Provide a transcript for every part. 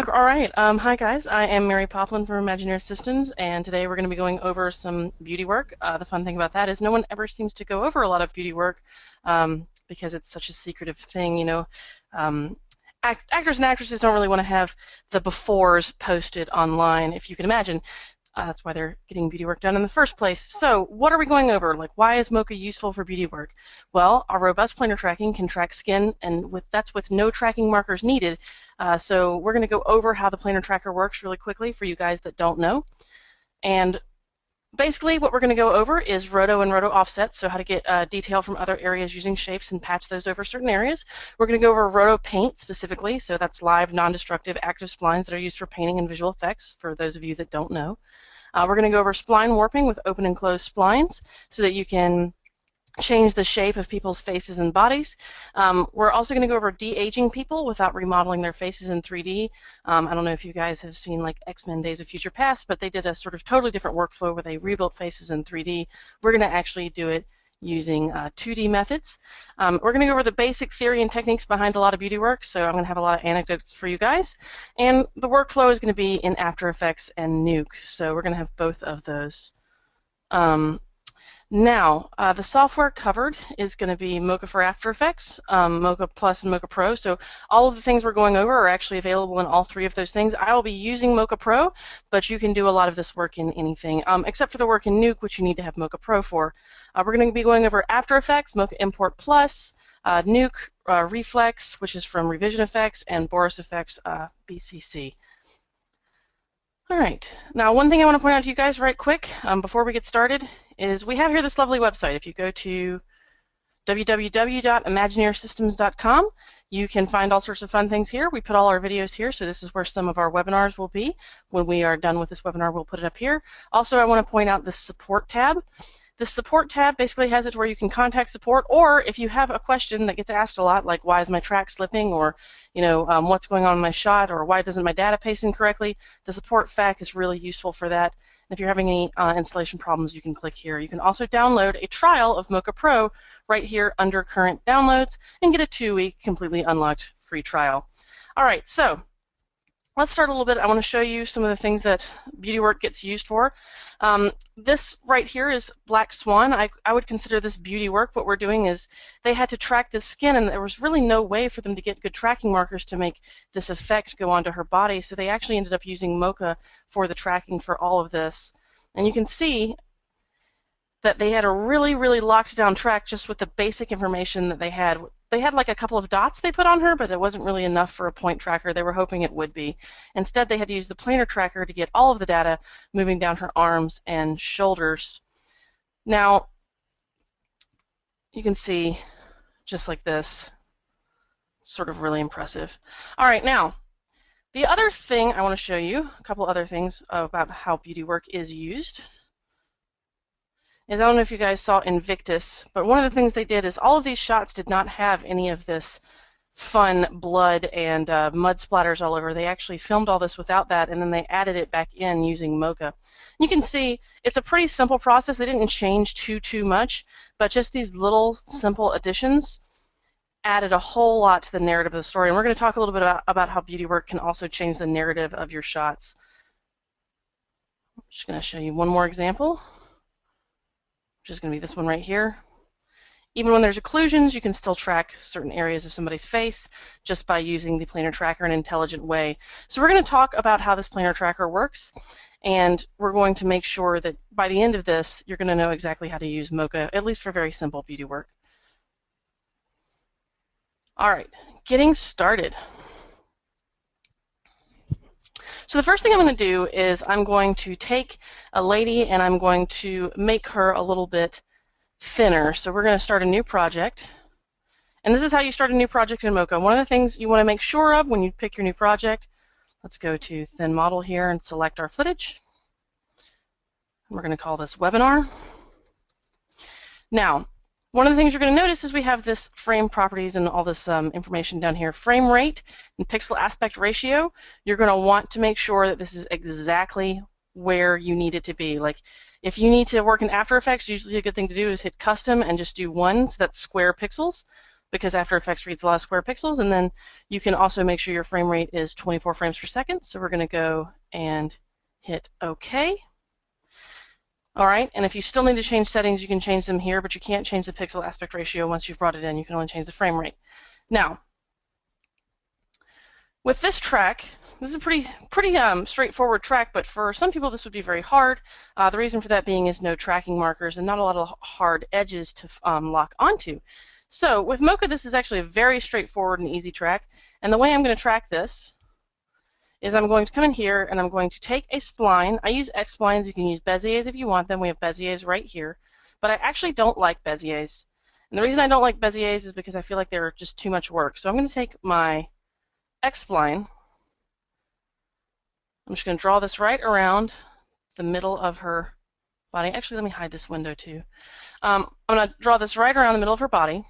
All right. Hi, guys. I am Mary Poplin from Imagineer Systems, and today we're going to be going over some beauty work. The fun thing about that is no one ever seems to go over a lot of beauty work because it's such a secretive thing. Actors and actresses don't really want to have the befores posted online, if you can imagine. That's why they're getting beauty work done in the first place. So what are we going over? Like, why is Mocha useful for beauty work? Well, our robust planar tracking can track skin, and that's with no tracking markers needed. So we're going to go over how the planar tracker works really quickly for you guys that don't know. And basically what we're going to go over is roto and roto offset, so how to get detail from other areas using shapes and patch those over certain areas. We're going to go over roto paint specifically, so that's live, non-destructive, active splines that are used for painting and visual effects, for those of you that don't know. We're going to go over spline warping with open and closed splines so that you can change the shape of people's faces and bodies. We're also going to go over de-aging people without remodeling their faces in 3D. I don't know if you guys have seen like X-Men Days of Future Past, but they did a sort of totally different workflow where they rebuilt faces in 3D. We're going to actually do it using 2D methods. We're going to go over the basic theory and techniques behind a lot of beauty work, so I'm going to have a lot of anecdotes for you guys. And the workflow is going to be in After Effects and NUKE, so we're going to have both of those. Now, the software covered is going to be Mocha for After Effects, Mocha Plus, and Mocha Pro. So all of the things we're going over are actually available in all three of those things. I will be using Mocha Pro, but you can do a lot of this work in anything, except for the work in NUKE, which you need to have Mocha Pro for. We're going to be going over After Effects, MochaImport Plus, NUKE, Reflex, which is from Revision Effects, and Boris Effects, BCC. All right. Now, one thing I want to point out to you guys right quick before we get started is we have here this lovely website. If you go to www.imagineersystems.com, you can find all sorts of fun things here. We put all our videos here, so this is where some of our webinars will be. When we are done with this webinar, we'll put it up here. Also, I want to point out the support tab. The support tab basically has it where you can contact support, or if you have a question that gets asked a lot, like why is my track slipping, or what's going on in my shot, or why doesn't my data paste in correctly, the support FAQ is really useful for that. And if you're having any installation problems, you can click here. You can also download a trial of Mocha Pro right here under current downloads and get a 2-week completely unlocked free trial. All right, so let's start a little bit. I want to show you some of the things that beauty work gets used for. This right here is Black Swan. I would consider this beauty work. What we're doing is they had to track the skin, and there was really no way for them to get good tracking markers to make this effect go onto her body, so they actually ended up using Mocha for the tracking for all of this. And you can see that they had a really, really locked down track just with the basic information that they had. They had like a couple of dots they put on her, but it wasn't really enough for a point tracker. They were hoping it would be. Instead, they had to use the planar tracker to get all of the data moving down her arms and shoulders. Now, you can see just like this. It's sort of really impressive. All right, now, the other thing I want to show you, a couple other things about how beauty work is used, is I don't know if you guys saw Invictus, but one of the things they did is all of these shots did not have any of this fun blood and mud splatters all over. They actually filmed all this without that, and then they added it back in using Mocha. You can see it's a pretty simple process. They didn't change too much, but just these little simple additions added a whole lot to the narrative of the story. And we're going to talk a little bit about how beauty work can also change the narrative of your shots. I'm just going to show you one more example, which is going to be this one right here. Even when there's occlusions, you can still track certain areas of somebody's face just by using the planar tracker in an intelligent way. So we're going to talk about how this planar tracker works, and we're going to make sure that by the end of this, you're going to know exactly how to use Mocha, at least for very simple beauty work. All right, getting started. So the first thing I'm going to do is I'm going to take a lady and I'm going to make her a little bit thinner. So we're going to start a new project. And this is how you start a new project in Mocha. One of the things you want to make sure of when you pick your new project, let's go to Thin Model here and select our footage. We're going to call this Webinar. Now, one of the things you're going to notice is we have this frame properties and all this information down here. Frame rate and pixel aspect ratio, you're going to want to make sure that this is exactly where you need it to be. Like, if you need to work in After Effects, usually a good thing to do is hit Custom and just do 1, so that's square pixels. because After Effects reads a lot of square pixels. And then you can also make sure your frame rate is 24 frames per second. So we're going to go and hit OK. All right, and if you still need to change settings, you can change them here, but you can't change the pixel aspect ratio once you've brought it in. You can only change the frame rate. Now, with this track, this is a pretty straightforward track, but for some people this would be very hard. The reason for that being is no tracking markers and not a lot of hard edges to lock onto. So with Mocha, this is actually a very straightforward and easy track. And the way I'm going to track this is I'm going to come in here and I'm going to take a spline. I use X splines. You can use Beziers if you want them. We have Beziers right here. But I actually don't like Beziers. And the reason I don't like Beziers is because I feel like they're just too much work. So I'm going to take my X spline. I'm just going to draw this right around the middle of her body. Actually, let me hide this window too. I'm going to draw this right around the middle of her body.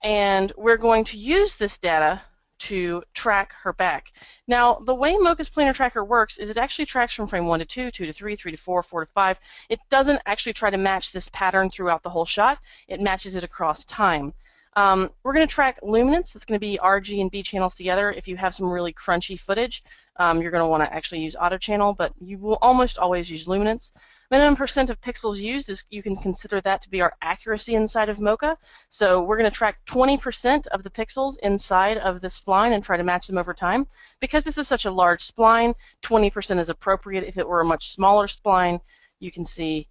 And we're going to use this data to track her back. Now, the way Mocha's Planar Tracker works is it actually tracks from frame 1 to 2, 2 to 3, 3 to 4, 4 to 5. It doesn't actually try to match this pattern throughout the whole shot. It matches it across time. We're going to track luminance. That's going to be RG and B channels together. If you have some really crunchy footage, you're going to want to actually use auto channel, but you will almost always use luminance. Minimum percent of pixels used is, you can consider that to be our accuracy inside of Mocha. So we're going to track 20% of the pixels inside of the spline and try to match them over time. Because this is such a large spline, 20% is appropriate. If it were a much smaller spline, you can see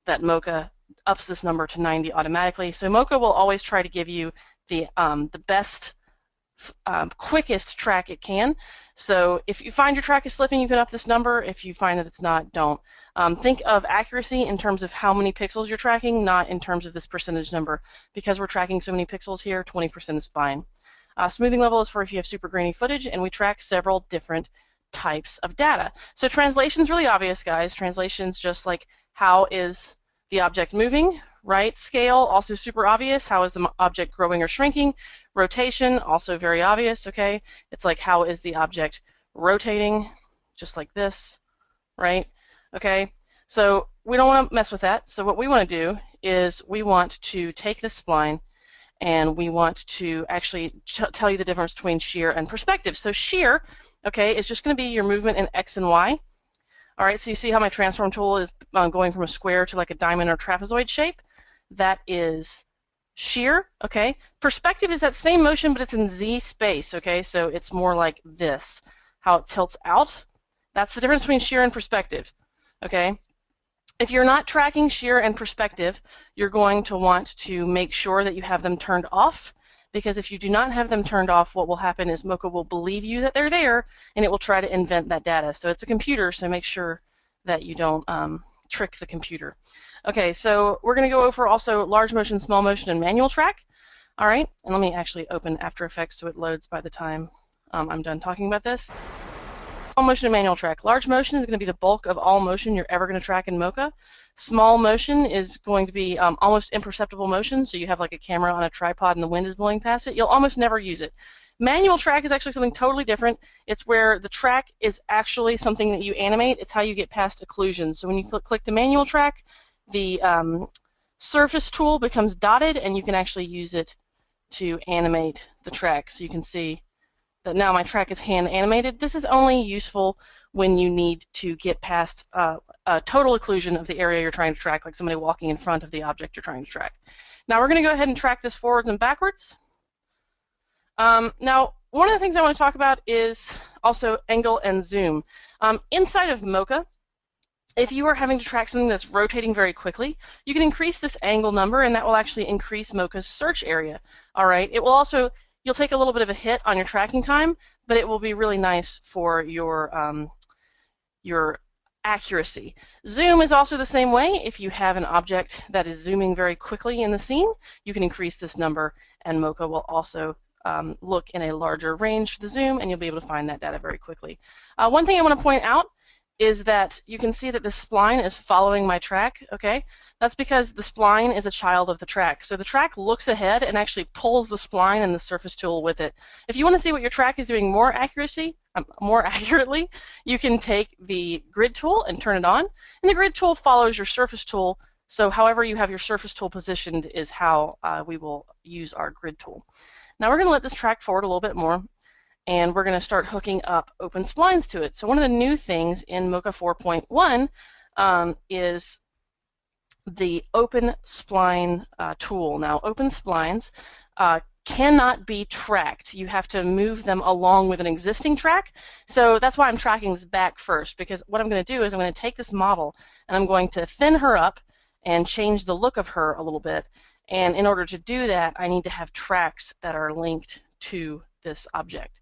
that Mocha ups this number to 90 automatically. So Mocha will always try to give you the best, quickest track it can. So if you find your track is slipping, you can up this number. If you find that it's not, don't. Think of accuracy in terms of how many pixels you're tracking, not in terms of this percentage number. Because we're tracking so many pixels here, 20% is fine. Smoothing level is for if you have super grainy footage, and we track several different types of data. So translation's really obvious, guys. Translation's just like, how is the object moving, right? Scale, also super obvious. How is the object growing or shrinking? Rotation, also very obvious, okay? It's like, how is the object rotating? Just like this, right? Okay, so we don't want to mess with that. So what we want to do is we want to take this spline and we want to actually tell you the difference between shear and perspective. So shear, okay, is just going to be your movement in X and Y. All right, so you see how my transform tool is going from a square to like a diamond or trapezoid shape? That is shear, okay? Perspective is that same motion, but it's in Z space, okay? So it's more like this, how it tilts out. That's the difference between shear and perspective, okay? If you're not tracking shear and perspective, you're going to want to make sure that you have them turned off, because if you do not have them turned off, what will happen is Mocha will believe you that they're there, and it will try to invent that data. So it's a computer, so make sure that you don't trick the computer. Okay, so we're going to go over also large motion, small motion, and manual track. All right, and let me actually open After Effects so it loads by the time I'm done talking about this. Small motion and manual track. Large motion is going to be the bulk of all motion you're ever going to track in Mocha. Small motion is going to be almost imperceptible motion, so you have like a camera on a tripod and the wind is blowing past it. You'll almost never use it. Manual track is actually something totally different. It's where the track is actually something that you animate. It's how you get past occlusions. So when you click the manual track, the surface tool becomes dotted, and you can actually use it to animate the track. So you can see that now my track is hand animated. This is only useful when you need to get past a total occlusion of the area you're trying to track, like somebody walking in front of the object you're trying to track. Now we're going to go ahead and track this forwards and backwards. Now, one of the things I want to talk about is also angle and zoom. Inside of Mocha, if you are having to track something that's rotating very quickly, you can increase this angle number, and that will actually increase Mocha's search area. All right. It will also, you'll take a little bit of a hit on your tracking time, but it will be really nice for your accuracy. Zoom is also the same way. If you have an object that is zooming very quickly in the scene, you can increase this number, and Mocha will also look in a larger range for the zoom, and you'll be able to find that data very quickly. One thing I want to point out is that you can see that the spline is following my track, okay? That's because the spline is a child of the track. So the track looks ahead and actually pulls the spline and the surface tool with it. If you want to see what your track is doing more accurately, you can take the grid tool and turn it on, and the grid tool follows your surface tool. So however you have your surface tool positioned is how we will use our grid tool. Now we're going to let this track forward a little bit more, and we're going to start hooking up open splines to it. So one of the new things in Mocha 4.1 is the open spline tool. Now open splines cannot be tracked. You have to move them along with an existing track. So that's why I'm tracking this back first, because what I'm going to do is I'm going to take this model and I'm going to thin her up and change the look of her a little bit. And in order to do that, I need to have tracks that are linked to this object,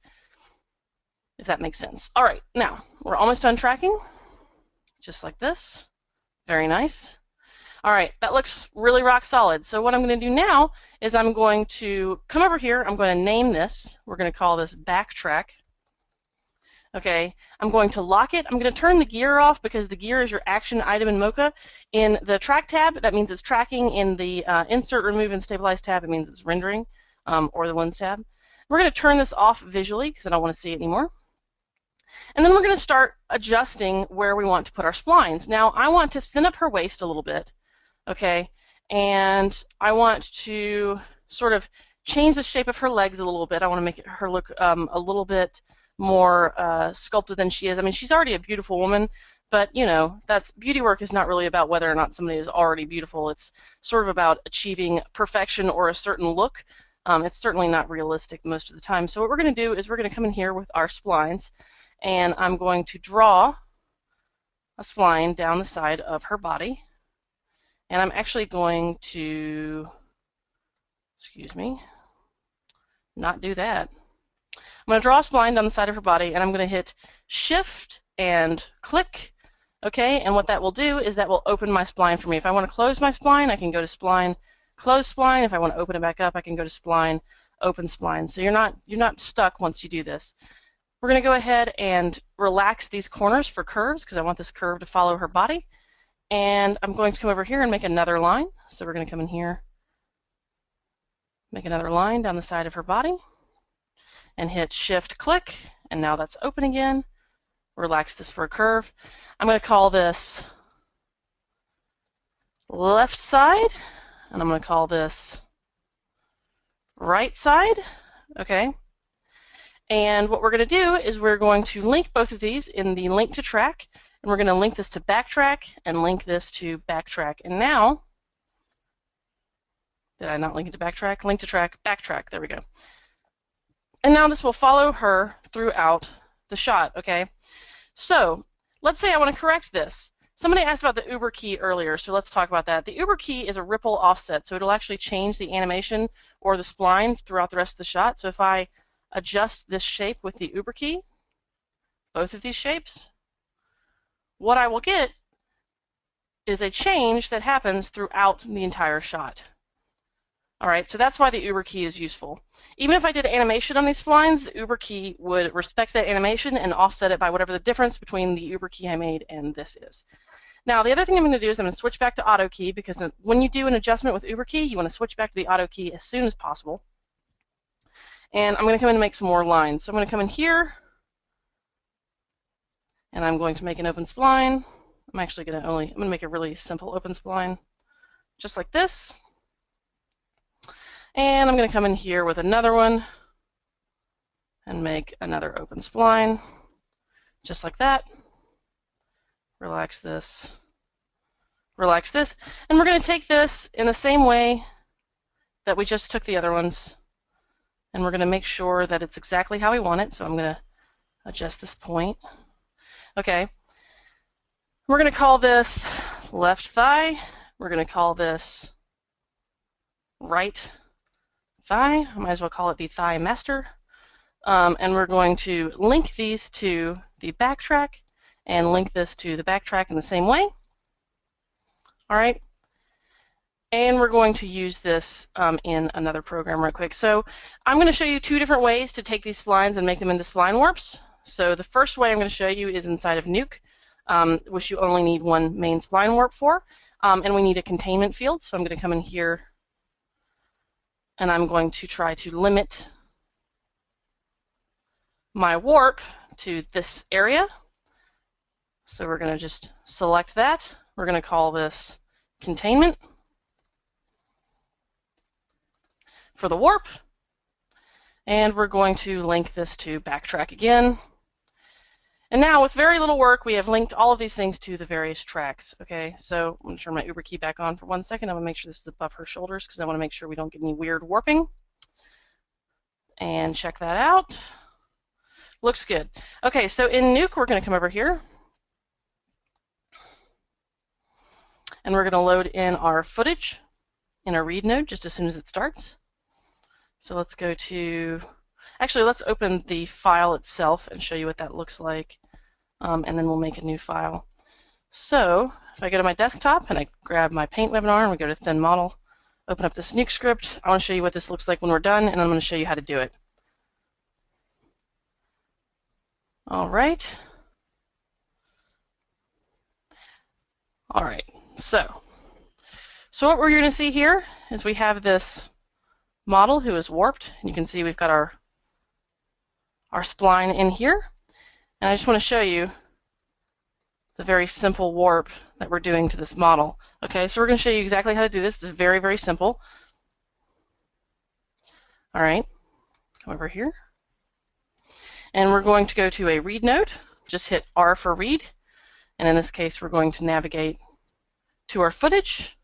if that makes sense. All right, now we're almost done tracking, just like this. Very nice. All right, that looks really rock solid. So what I'm going to do now is I'm going to come over here. I'm going to name this. We're going to call this backtrack. Okay, I'm going to lock it. I'm going to turn the gear off because the gear is your action item in Mocha. In the track tab, that means it's tracking. In the insert, remove, and stabilize tab, it means it's rendering, or the lens tab. We're going to turn this off visually because I don't want to see it anymore. And then we're going to start adjusting where we want to put our splines. Now, I want to thin up her waist a little bit. Okay, and I want to sort of change the shape of her legs a little bit. I want to make her look a little bit more sculpted than she is. I mean, she's already a beautiful woman, but you know, that's beauty work is not really about whether or not somebody is already beautiful. It's sort of about achieving perfection or a certain look. It's certainly not realistic most of the time. So what we're going to do is we're going to come in here with our splines, and I'm going to draw a spline down the side of her body. And I'm actually going to, excuse me, not do that. I'm going to draw a spline down the side of her body, and I'm going to hit Shift and click. Okay, and what that will do is that will open my spline for me. If I want to close my spline, I can go to Spline, Close Spline. If I want to open it back up, I can go to Spline, Open Spline. So you're not stuck once you do this. We're going to go ahead and relax these corners for curves because I want this curve to follow her body. And I'm going to come over here and make another line. So we're going to come in here, make another line down the side of her body, and hit Shift, click, and now that's open again. Relax this for a curve. I'm going to call this left side, and I'm going to call this right side. Okay. And what we're going to do is we're going to link both of these in the link to track. And we're going to link this to backtrack and link this to backtrack. And now, did I not link it to backtrack? Link to track, backtrack. There we go. And now this will follow her throughout the shot, okay? So let's say I want to correct this. Somebody asked about the Uber key earlier, so let's talk about that. The Uber key is a ripple offset, so it'll actually change the animation or the spline throughout the rest of the shot. So if I adjust this shape with the Uber key, both of these shapes, what I will get is a change that happens throughout the entire shot. All right, so that's why the Uber key is useful. Even if I did animation on these splines, the Uber key would respect that animation and offset it by whatever the difference between the Uber key I made and this is. Now, the other thing I'm going to do is I'm going to switch back to auto key because when you do an adjustment with Uber key, you want to switch back to the auto key as soon as possible. And I'm going to come in and make some more lines. So I'm going to come in here, and I'm going to make an open spline. I'm actually going to make a really simple open spline, just like this. And I'm going to come in here with another one and make another open spline, just like that. Relax this. Relax this. And we're going to take this in the same way that we just took the other ones. And we're going to make sure that it's exactly how we want it. So I'm going to adjust this point. Okay. We're going to call this left thigh. We're going to call this right thigh. I might as well call it the thigh master. And we're going to link these to the backtrack and link this to the backtrack in the same way. All right. And we're going to use this in another program right quick. So I'm going to show you two different ways to take these splines and make them into spline warps. So the first way I'm going to show you is inside of NUKE, which you only need one main spline warp for. And we need a containment field. So I'm going to come in here and I'm going to try to limit my warp to this area. So we're going to just select that. We're going to call this containment. for the warp. And we're going to link this to backtrack again. And now with very little work, we have linked all of these things to the various tracks. Okay, so I'm going to turn my Uber key back on for 1 second. I'm going to make sure this is above her shoulders because I want to make sure we don't get any weird warping. And check that out. Looks good. Okay, so in NUKE, we're going to come over here. And we're going to load in our footage in our read node just as soon as it starts. So let's go to, actually let's open the file itself and show you what that looks like, and then we'll make a new file. So if I go to my desktop and I grab my Paint webinar and we go to Thin Model, open up this NUKE script, I want to show you what this looks like when we're done, and I'm going to show you how to do it. All right. So what we're going to see here is we have this model who is warped, and you can see we've got our spline in here, and I just want to show you the very simple warp that we're doing to this model. Okay, so we're going to show you exactly how to do this. It's very, very simple. All right, come over here, and we're going to go to a read node. Just hit R for read, and in this case we're going to navigate to our footage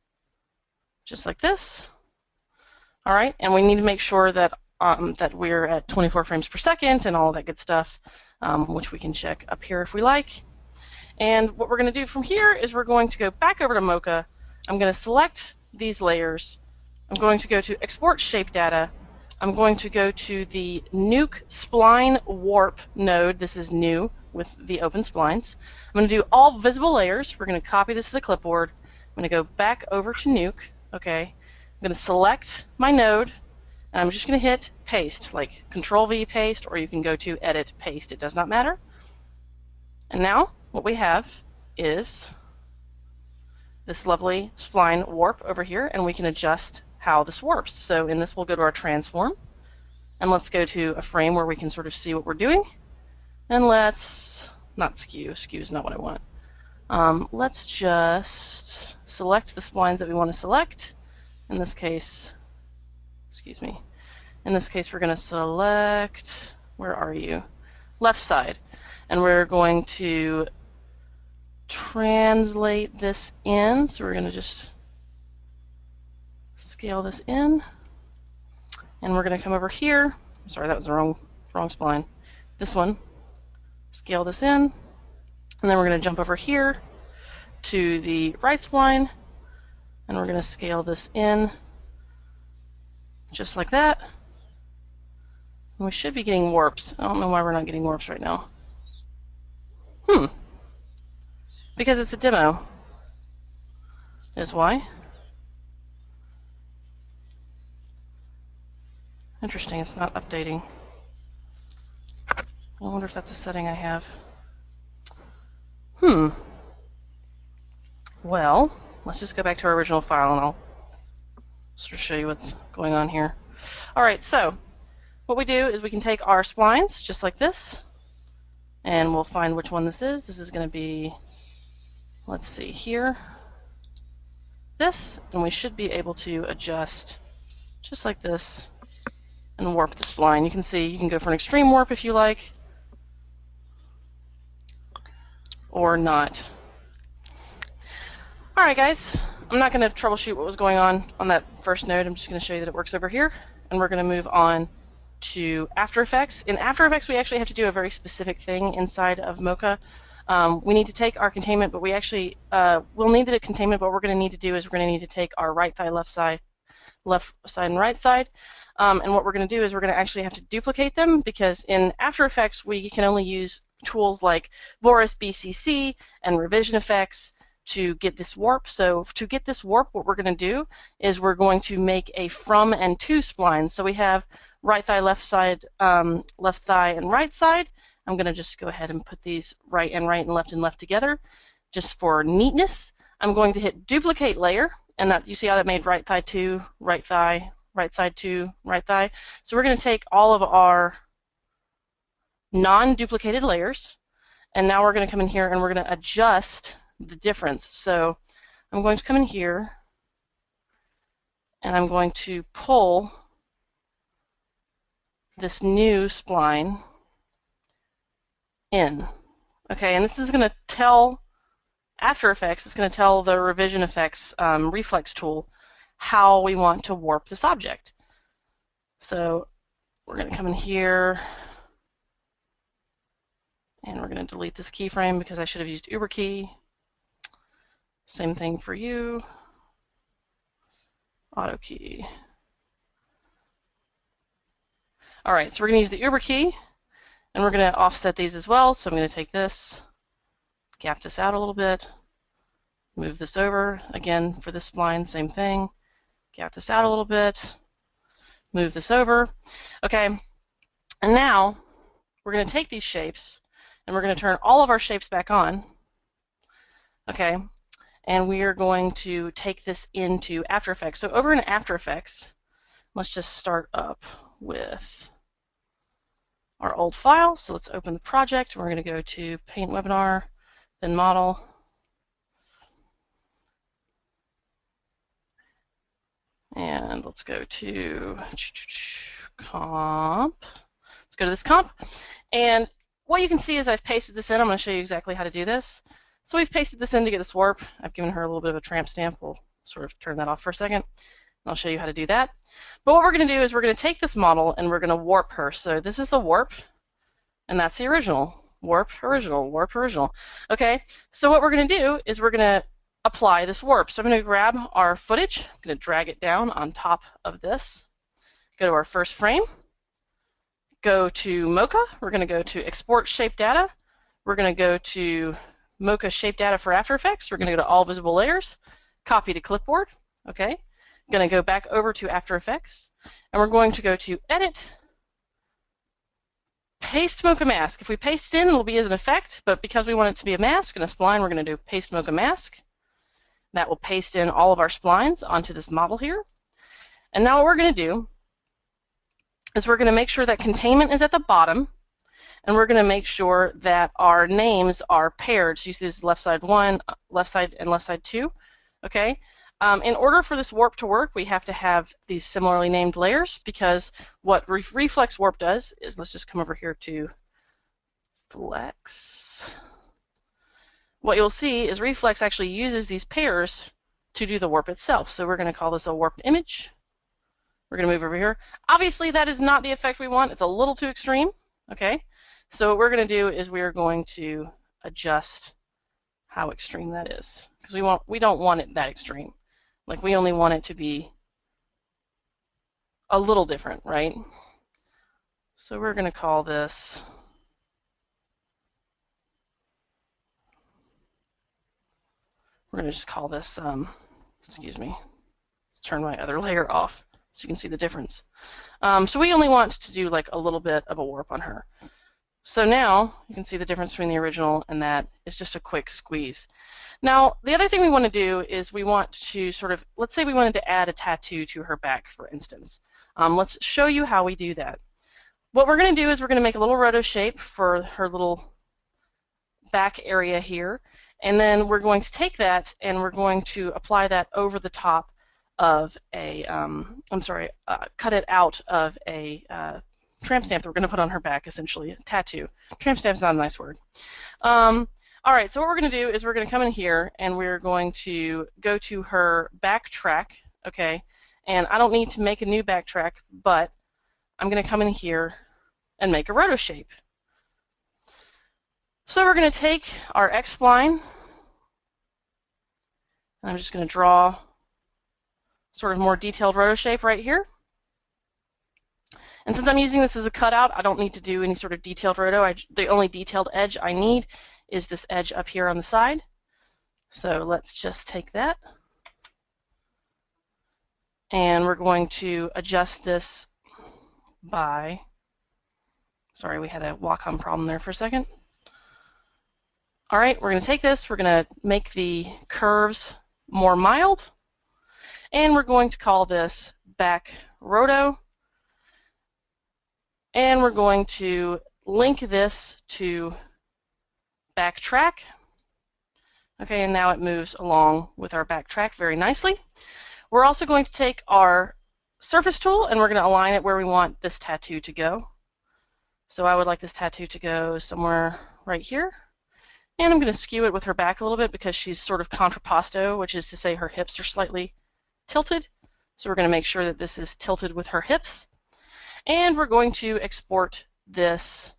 just like this. All right, and we need to make sure that that we're at 24 frames per second and all of that good stuff, which we can check up here if we like. And what we're going to do from here is we're going to go back over to Mocha. I'm going to select these layers. I'm going to go to Export Shape Data. I'm going to go to the NUKE Spline Warp node. This is new with the open splines. I'm going to do all visible layers. We're going to copy this to the clipboard. I'm going to go back over to NUKE. Okay. I'm going to select my node, and I'm just going to hit paste, like Control-V paste, or you can go to Edit Paste. It does not matter. And now what we have is this lovely spline warp over here, and we can adjust how this warps. So in this, we'll go to our transform, and let's go to a frame where we can sort of see what we're doing. And let's not skew. Skew is not what I want. Let's just select the splines that we want to select. In this case, excuse me. In this case, we're going to select, where are you? Left side. And we're going to translate this in. So we're going to just scale this in. And we're going to come over here. Sorry, that was the wrong spline. This one. Scale this in. And then we're going to jump over here to the right spline. And we're going to scale this in just like that. And we should be getting warps. I don't know why we're not getting warps right now. Because it's a demo is why. Interesting, it's not updating. I wonder if that's a setting I have. Well, let's just go back to our original file and I'll sort of show you what's going on here. Alright, so what we do is we can take our splines just like this, and we'll find which one this is. This is going to be, let's see here, this, and we should be able to adjust just like this and warp the spline. You can see you can go for an extreme warp if you like, or not. Alright guys, I'm not going to troubleshoot what was going on that first node. I'm just going to show you that it works over here, and we're going to move on to After Effects. In After Effects, we actually have to do a very specific thing inside of Mocha. We need to take our containment, but we actually we'll need the containment. But what we're going to need to do is we're going to need to take our right thigh, left side, and right side. And what we're going to do is we're going to actually have to duplicate them, because in After Effects we can only use tools like Boris BCC and revision effects to get this warp. So to get this warp, what we're going to do is we're going to make a from and to spline. So we have right thigh, left side, left thigh, and right side. I'm going to just go ahead and put these right and left together just for neatness. I'm going to hit duplicate layer, and that, you see how that made right thigh to, right thigh, right side to, right thigh. So we're going to take all of our non-duplicated layers, and now we're going to come in here and we're going to adjust the difference. So I'm going to come in here and I'm going to pull this new spline in. Okay, and this is going to tell After Effects, it's going to tell the revision effects reflex tool how we want to warp this object. So we're going to come in here and we're going to delete this keyframe because I should have used Uber key. Same thing for you. Auto key. Alright, so we're going to use the Uber key and we're going to offset these as well. So I'm going to take this, gap this out a little bit, move this over. Again, for this spline, same thing. Gap this out a little bit, move this over. Okay, and now we're going to take these shapes and we're going to turn all of our shapes back on. Okay, and we are going to take this into After Effects. So over in After Effects, let's just start up with our old file. So let's open the project. We're going to go to Paint Webinar, then Model. And let's go to Comp. Let's go to this comp. And what you can see is I've pasted this in. I'm going to show you exactly how to do this. So we've pasted this in to get this warp. I've given her a little bit of a tramp stamp. We'll sort of turn that off for a second. And I'll show you how to do that. But what we're going to do is we're going to take this model and we're going to warp her. So this is the warp, and that's the original. Warp, original, warp, original. Okay, so what we're going to do is we're going to apply this warp. So I'm going to grab our footage, I'm going to drag it down on top of this, go to our first frame, go to Mocha, we're going to go to Export Shape Data, we're going to go to Mocha Shape Data for After Effects, we're going to go to All Visible Layers, copy to Clipboard, okay, I'm going to go back over to After Effects, and we're going to go to Edit, Paste Mocha Mask. If we paste it in, it'll be as an effect, but because we want it to be a mask and a spline, we're going to do Paste Mocha Mask. That will paste in all of our splines onto this model here. And now what we're going to do is we're going to make sure that containment is at the bottom, and we're going to make sure that our names are paired. So you see this left side 1, left side, and left side 2. Okay. In order for this warp to work, we have to have these similarly named layers, because what reflex warp does is, let's just come over here to Flex. What you'll see is Reflex actually uses these pairs to do the warp itself. So we're going to call this a warped image. We're going to move over here. Obviously, that is not the effect we want. It's a little too extreme. Okay, so what we're going to do is we are going to adjust how extreme that is, because we don't want it that extreme. Like, we only want it to be a little different, right? So we're going to call this We're going to just call this, excuse me, let's turn my other layer off so you can see the difference. So we only want to do like a little bit of a warp on her. So now you can see the difference between the original and that is just a quick squeeze. Now, the other thing we want to do is we want to sort of, let's say we wanted to add a tattoo to her back, for instance. Let's show you how we do that. What we're going to do is we're going to make a little roto shape for her little back area here. And then we're going to take that and we're going to apply that over the top of a, cut it out of a tramp stamp that we're going to put on her back, essentially, a tattoo. Tramp stamp's not a nice word. Alright, so what we're going to do is we're going to come in here and we're going to go to her back track, okay? And I don't need to make a new backtrack, but I'm going to come in here and make a roto shape. So we're going to take our X-spline, and I'm just going to draw sort of more detailed roto shape right here. And since I'm using this as a cutout, I don't need to do any sort of detailed roto. The only detailed edge I need is this edge up here on the side. So let's just take that. And we're going to adjust this by, sorry, we had a Wacom problem there for a second. All right, we're going to take this, we're going to make the curves more mild, and we're going to call this back roto, and we're going to link this to back track. Okay, and now it moves along with our back track very nicely. We're also going to take our surface tool, and we're going to align it where we want this tattoo to go. So I would like this tattoo to go somewhere right here. And I'm going to skew it with her back a little bit because she's sort of contrapposto, which is to say her hips are slightly tilted. So we're going to make sure that this is tilted with her hips. And we're going to export this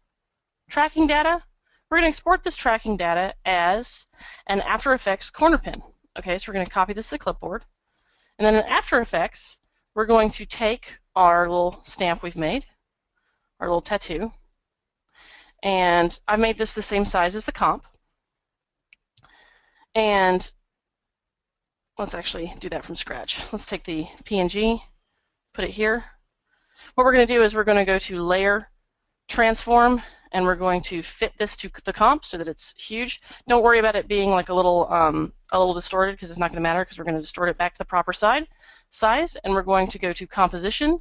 tracking data. We're going to export this tracking data as an After Effects corner pin. Okay, so we're going to copy this to the clipboard. And then in After Effects, we're going to take our little stamp we've made, our little tattoo, and I've made this the same size as the comp. And let's actually do that from scratch. Let's take the PNG, put it here. What we're going to do is we're going to go to Layer, Transform, and we're going to fit this to the comp so that it's huge. Don't worry about it being like a little distorted, because it's not going to matter, because we're going to distort it back to the proper size. And we're going to go to Composition,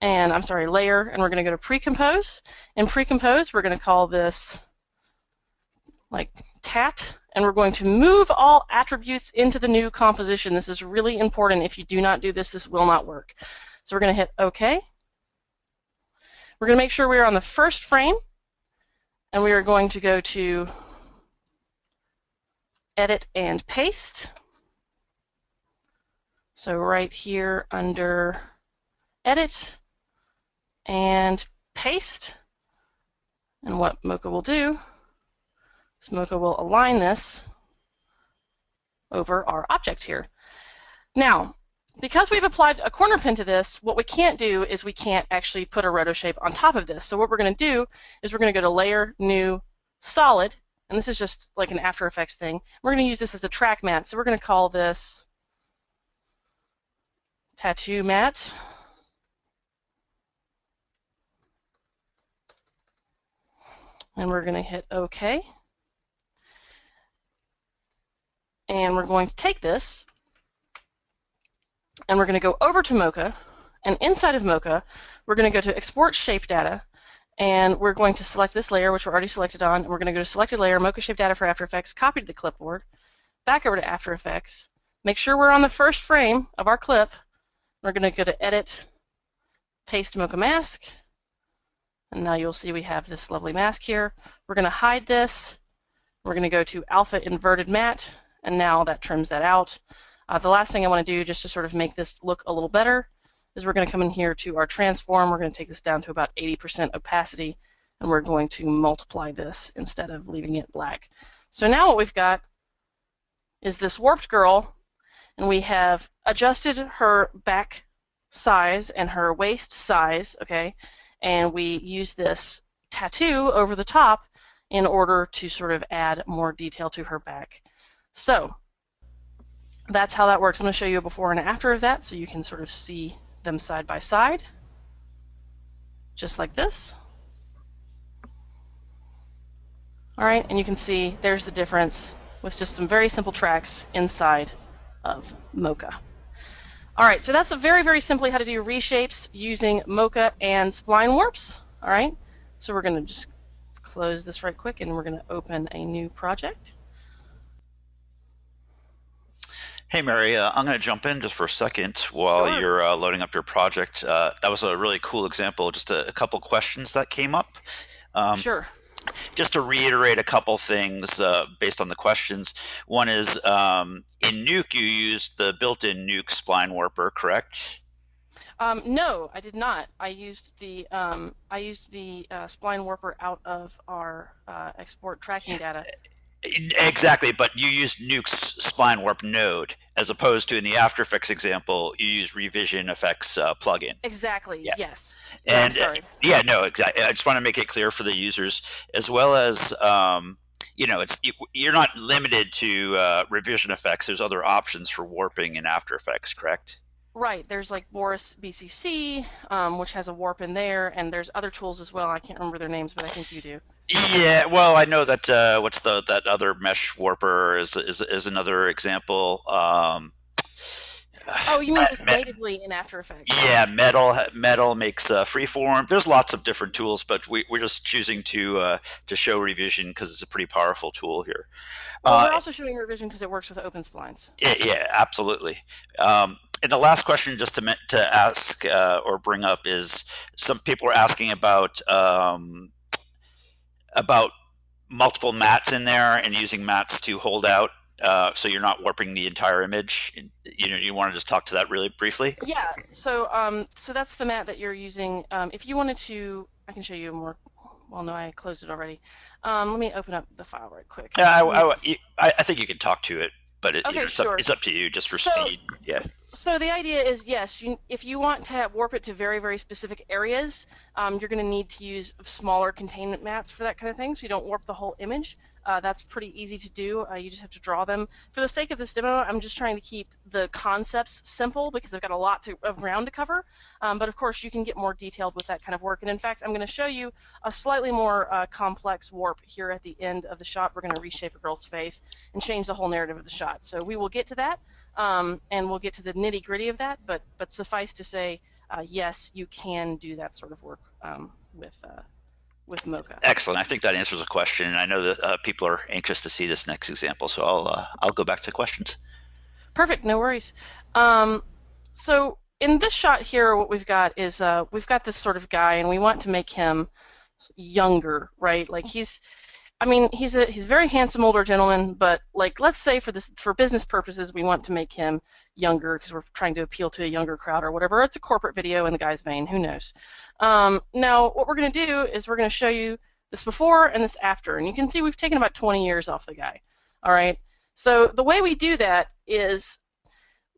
and I'm sorry, Layer, and we're going to go to Pre-Compose. In Pre-Compose, we're going to call this like Tat, and we're going to move all attributes into the new composition. This is really important. If you do not do this, this will not work. So we're going to hit OK. We're going to make sure we are on the first frame, and we are going to go to Edit and Paste. So right here under Edit and Paste. And what Mocha will do is Mocha will align this over our object here. Now, because we've applied a corner pin to this, what we can't do is we can't actually put a rotoshape on top of this. So what we're going to do is we're going to go to Layer, New, Solid, and this is just like an After Effects thing. We're going to use this as the track mat, so we're going to call this Tattoo Mat. And we're going to hit OK. And we're going to take this, and we're going to go over to Mocha, and inside of Mocha, we're going to go to Export Shape Data, and we're going to select this layer, which we're already selected on, and we're going to go to Selected Layer, Mocha Shape Data for After Effects, copy to the clipboard, back over to After Effects, make sure we're on the first frame of our clip. We're going to go to Edit, Paste Mocha Mask, and now you'll see we have this lovely mask here. We're going to hide this. We're going to go to Alpha Inverted Matte, and now that trims that out. The last thing I want to do, just to sort of make this look a little better, is we're going to come in here to our transform. We're going to take this down to about 80% opacity, and we're going to multiply this instead of leaving it black. So now what we've got is this warped girl, and we have adjusted her back size and her waist size, okay, and we use this tattoo over the top in order to sort of add more detail to her back. So that's how that works. I'm going to show you a before and after of that so you can sort of see them side by side, just like this. All right, and you can see there's the difference with just some very simple tracks inside of Mocha. All right, so that's a very, very simply how to do reshapes using Mocha and spline warps. All right, so we're going to just close this right quick, and we're going to open a new project. Hey Mary, I'm going to jump in just for a second while Sure. you're loading up your project. That was a really cool example. Just a couple questions that came up. Sure. Just to reiterate a couple things based on the questions. One is in NUKE you used the built-in NUKE spline warper, correct? No, I did not. I used the spline warper out of our export tracking data. Exactly, but you used NUKE's spline warp node as opposed to in the After Effects example you use Revision Effects plugin. Exactly. Yeah. Yes. Yeah, And I'm sorry. yeah, no, exactly. I just want to make it clear for the users, as well as you're not limited to revision effects. There's other options for warping in After Effects, correct? Right. There's like Boris BCC, which has a warp in there, and there's other tools as well. I can't remember their names, but I think you do. Yeah, well, I know that what's that other mesh warper is another example. Oh, you mean just natively in After Effects? Yeah, metal makes freeform. There's lots of different tools, but we're just choosing to show revision because it's a pretty powerful tool here. Well, we're also showing revision because it works with open splines. Yeah, absolutely. And the last question, just to ask or bring up, is some people are asking about multiple mats in there and using mats to hold out, so you're not warping the entire image. You want to just talk to that really briefly? Yeah, so that's the mat that you're using. If you wanted to, I can show you more. Well, no, I closed it already. Let me open up the file right quick. Yeah, Let me. I think you can talk to it, but Okay, sure. it's up to you just for So, speed. Yeah. so the idea is, yes, if you want to warp it to very, very specific areas, you're going to need to use smaller containment mats for that kind of thing, so you don't warp the whole image. That's pretty easy to do. You just have to draw them. For the sake of this demo, I'm just trying to keep the concepts simple because I've got a lot of ground to cover. But of course, you can get more detailed with that kind of work. And in fact, I'm going to show you a slightly more complex warp here at the end of the shot. We're going to reshape a girl's face and change the whole narrative of the shot. So we will get to that. And we'll get to the nitty gritty of that, but suffice to say, yes, you can do that sort of work with Mocha. Excellent. I think that answers the question, and I know that people are anxious to see this next example. So I'll go back to questions. Perfect, no worries. So in this shot here, what we've got is we've got this sort of guy, and we want to make him younger, right? Like I mean, he's a very handsome older gentleman, but like let's say for business purposes, we want to make him younger because we're trying to appeal to a younger crowd or whatever. It's a corporate video in the guy's vein. Who knows? Now, what we're going to do is we're going to show you this before and this after, and you can see we've taken about 20 years off the guy. All right. So the way we do that is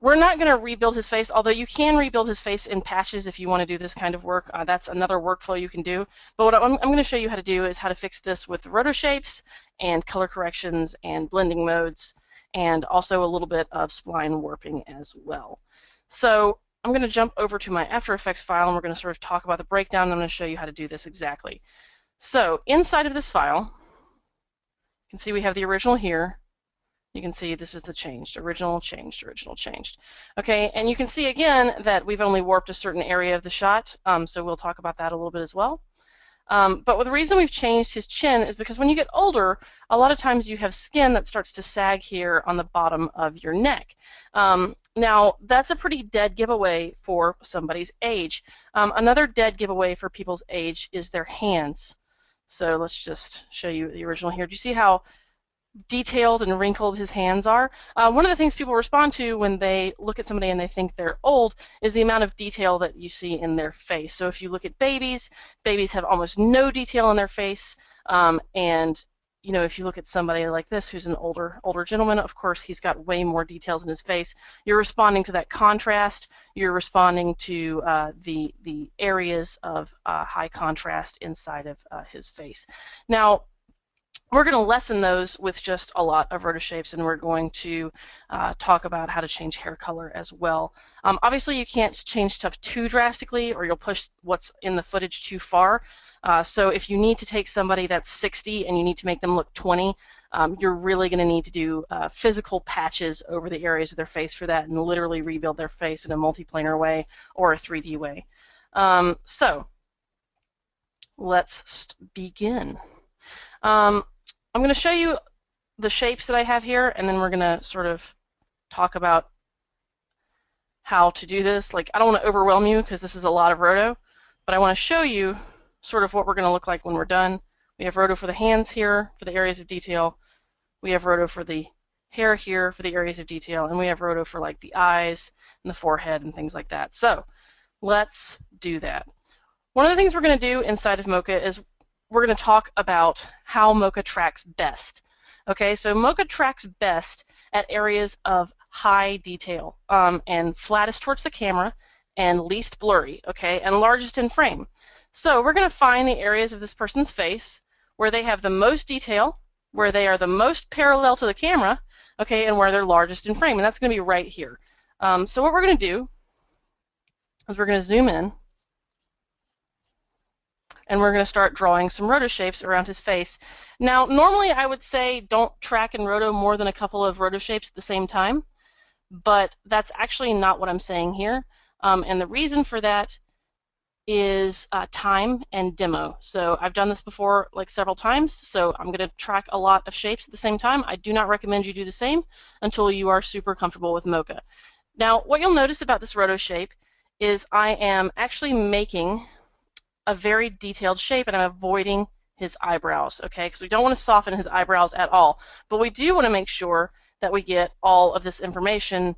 we're not going to rebuild his face, although you can rebuild his face in patches if you want to do this kind of work. That's another workflow you can do. But what I'm going to show you how to do is how to fix this with rotoshapes and color corrections and blending modes, and also a little bit of spline warping as well. So I'm going to jump over to my After Effects file, and we're going to sort of talk about the breakdown, and I'm going to show you how to do this exactly. So inside of this file, you can see we have the original here. You can see this is the changed, original, changed, original, changed. Okay, and you can see again that we've only warped a certain area of the shot, so we'll talk about that a little bit as well. But the reason we've changed his chin is because when you get older, a lot of times you have skin that starts to sag here on the bottom of your neck. Now, that's a pretty dead giveaway for somebody's age. Another dead giveaway for people's age is their hands. So let's just show you the original here. Do you see how detailed and wrinkled his hands are? One of the things people respond to when they look at somebody and they think they're old is the amount of detail that you see in their face. So if you look at babies have almost no detail in their face, and you know, if you look at somebody like this who's an older gentleman, of course he's got way more details in his face. You're responding to that contrast. You're responding to the areas of high contrast inside of his face. Now, we're going to lessen those with just a lot of rotoshapes, and we're going to talk about how to change hair color as well. Obviously, you can't change stuff too drastically or you'll push what's in the footage too far. So if you need to take somebody that's 60 and you need to make them look 20, you're really going to need to do physical patches over the areas of their face for that and literally rebuild their face in a multiplanar way or a 3D way. So let's begin. I'm going to show you the shapes that I have here, and then we're going to sort of talk about how to do this. Like, I don't want to overwhelm you because this is a lot of roto, but I want to show you sort of what we're going to look like when we're done. We have roto for the hands here for the areas of detail. We have roto for the hair here for the areas of detail, and we have roto for like the eyes and the forehead and things like that. So let's do that. One of the things we're going to do inside of Mocha is we're going to talk about how Mocha tracks best. Okay, so Mocha tracks best at areas of high detail and flattest towards the camera and least blurry, okay, and largest in frame. So we're going to find the areas of this person's face where they have the most detail, where they are the most parallel to the camera, okay, and where they're largest in frame, and that's going to be right here. So what we're going to do is we're going to zoom in, and we're going to start drawing some roto shapes around his face. Now, normally I would say don't track and roto more than a couple of roto shapes at the same time, but that's actually not what I'm saying here. And the reason for that is time and demo. So I've done this before like several times, so I'm going to track a lot of shapes at the same time. I do not recommend you do the same until you are super comfortable with Mocha. Now, what you'll notice about this roto shape is I am actually making a very detailed shape and I'm avoiding his eyebrows, okay? Because we don't want to soften his eyebrows at all. But we do want to make sure that we get all of this information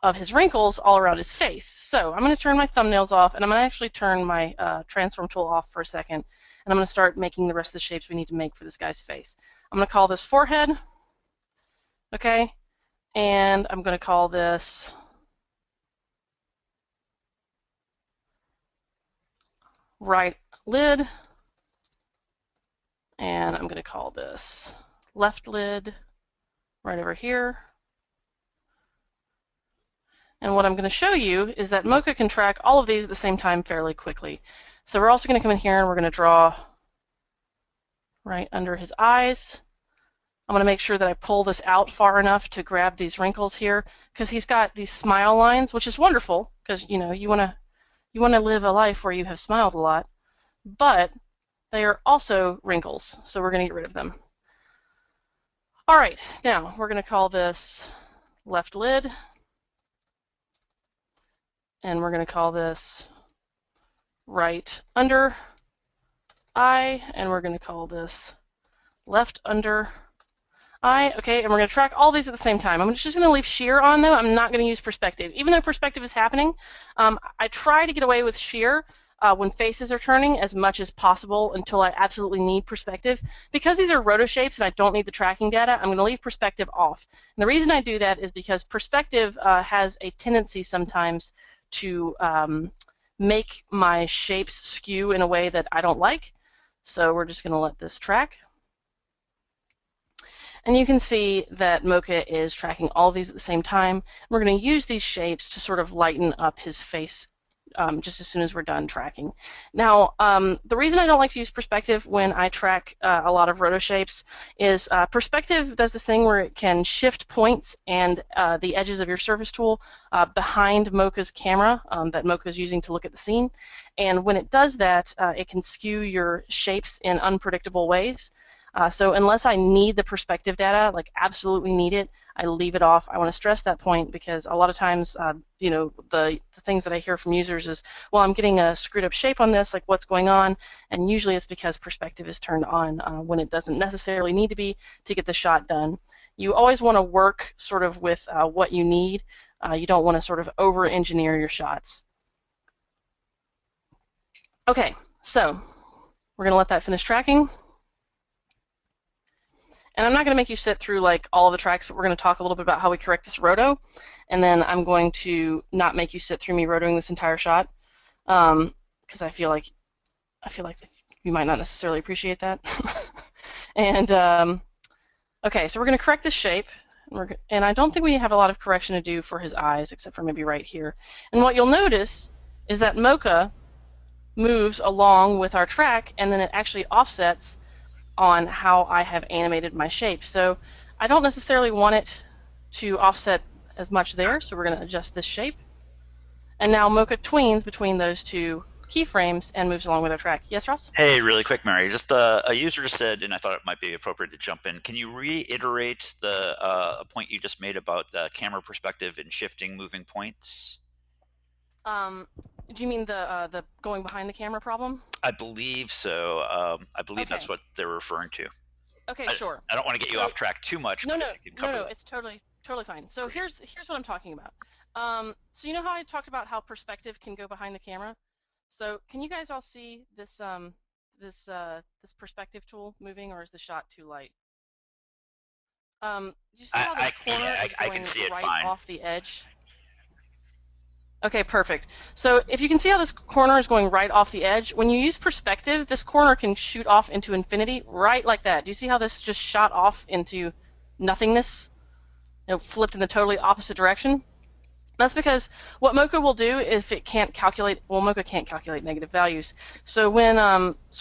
of his wrinkles all around his face. So I'm going to turn my thumbnails off and I'm going to actually turn my transform tool off for a second, and I'm going to start making the rest of the shapes we need to make for this guy's face. I'm going to call this forehead, okay? And I'm going to call this right lid, and I'm going to call this left lid right over here. And what I'm going to show you is that Mocha can track all of these at the same time fairly quickly. So we're also going to come in here and we're going to draw right under his eyes. I'm going to make sure that I pull this out far enough to grab these wrinkles here, because he's got these smile lines, which is wonderful, because you want to live a life where you have smiled a lot, but they are also wrinkles, so we're going to get rid of them. All right, now we're going to call this left lid, and we're going to call this right under eye, and we're going to call this left under eye. Okay, and we're going to track all these at the same time. I'm just going to leave shear on, though. I'm not going to use perspective. Even though perspective is happening, I try to get away with shear when faces are turning as much as possible until I absolutely need perspective. Because these are roto shapes and I don't need the tracking data, I'm going to leave perspective off. And the reason I do that is because perspective has a tendency sometimes to make my shapes skew in a way that I don't like. So we're just going to let this track. And you can see that Mocha is tracking all of these at the same time. We're going to use these shapes to sort of lighten up his face just as soon as we're done tracking. Now, the reason I don't like to use perspective when I track a lot of roto shapes is perspective does this thing where it can shift points and the edges of your surface tool behind Mocha's camera that Mocha is using to look at the scene. And when it does that, it can skew your shapes in unpredictable ways. So unless I need the perspective data, like absolutely need it, I leave it off. I want to stress that point because a lot of times, the things that I hear from users is, well, I'm getting a screwed up shape on this, like what's going on? And usually it's because perspective is turned on when it doesn't necessarily need to be to get the shot done. You always want to work sort of with what you need. You don't want to sort of over-engineer your shots. Okay, so we're going to let that finish tracking. And I'm not going to make you sit through like all of the tracks, but we're going to talk a little bit about how we correct this roto, and then I'm going to not make you sit through me rotoing this entire shot, because I feel like you might not necessarily appreciate that. And okay, so we're going to correct this shape, and I don't think we have a lot of correction to do for his eyes, except for maybe right here. And what you'll notice is that Mocha moves along with our track, and then it actually offsets on how I have animated my shape. So I don't necessarily want it to offset as much there, so we're going to adjust this shape. And now Mocha tweens between those two keyframes and moves along with our track. Yes, Ross? Hey, really quick, Mary. Just a user just said, and I thought it might be appropriate to jump in. Can you reiterate the a point you just made about the camera perspective and shifting moving points? Do you mean the going behind the camera problem? I believe so. I believe that's Okay. what they're referring to. Okay, sure. I don't want to get you off track too much, No, but no, if you can cover that. it's totally fine. So here's what I'm talking about. So you know how I talked about how perspective can go behind the camera? So can you guys all see this this perspective tool moving, or is the shot too light? You see how this corner is I going can see it right fine. off the edge? Okay, perfect. So if you can see how this corner is going right off the edge, when you use perspective, this corner can shoot off into infinity right like that. Do you see how this just shot off into nothingness? Flipped in the totally opposite direction? That's because what Mocha will do if it can't calculate, well, Mocha can't calculate negative values. So when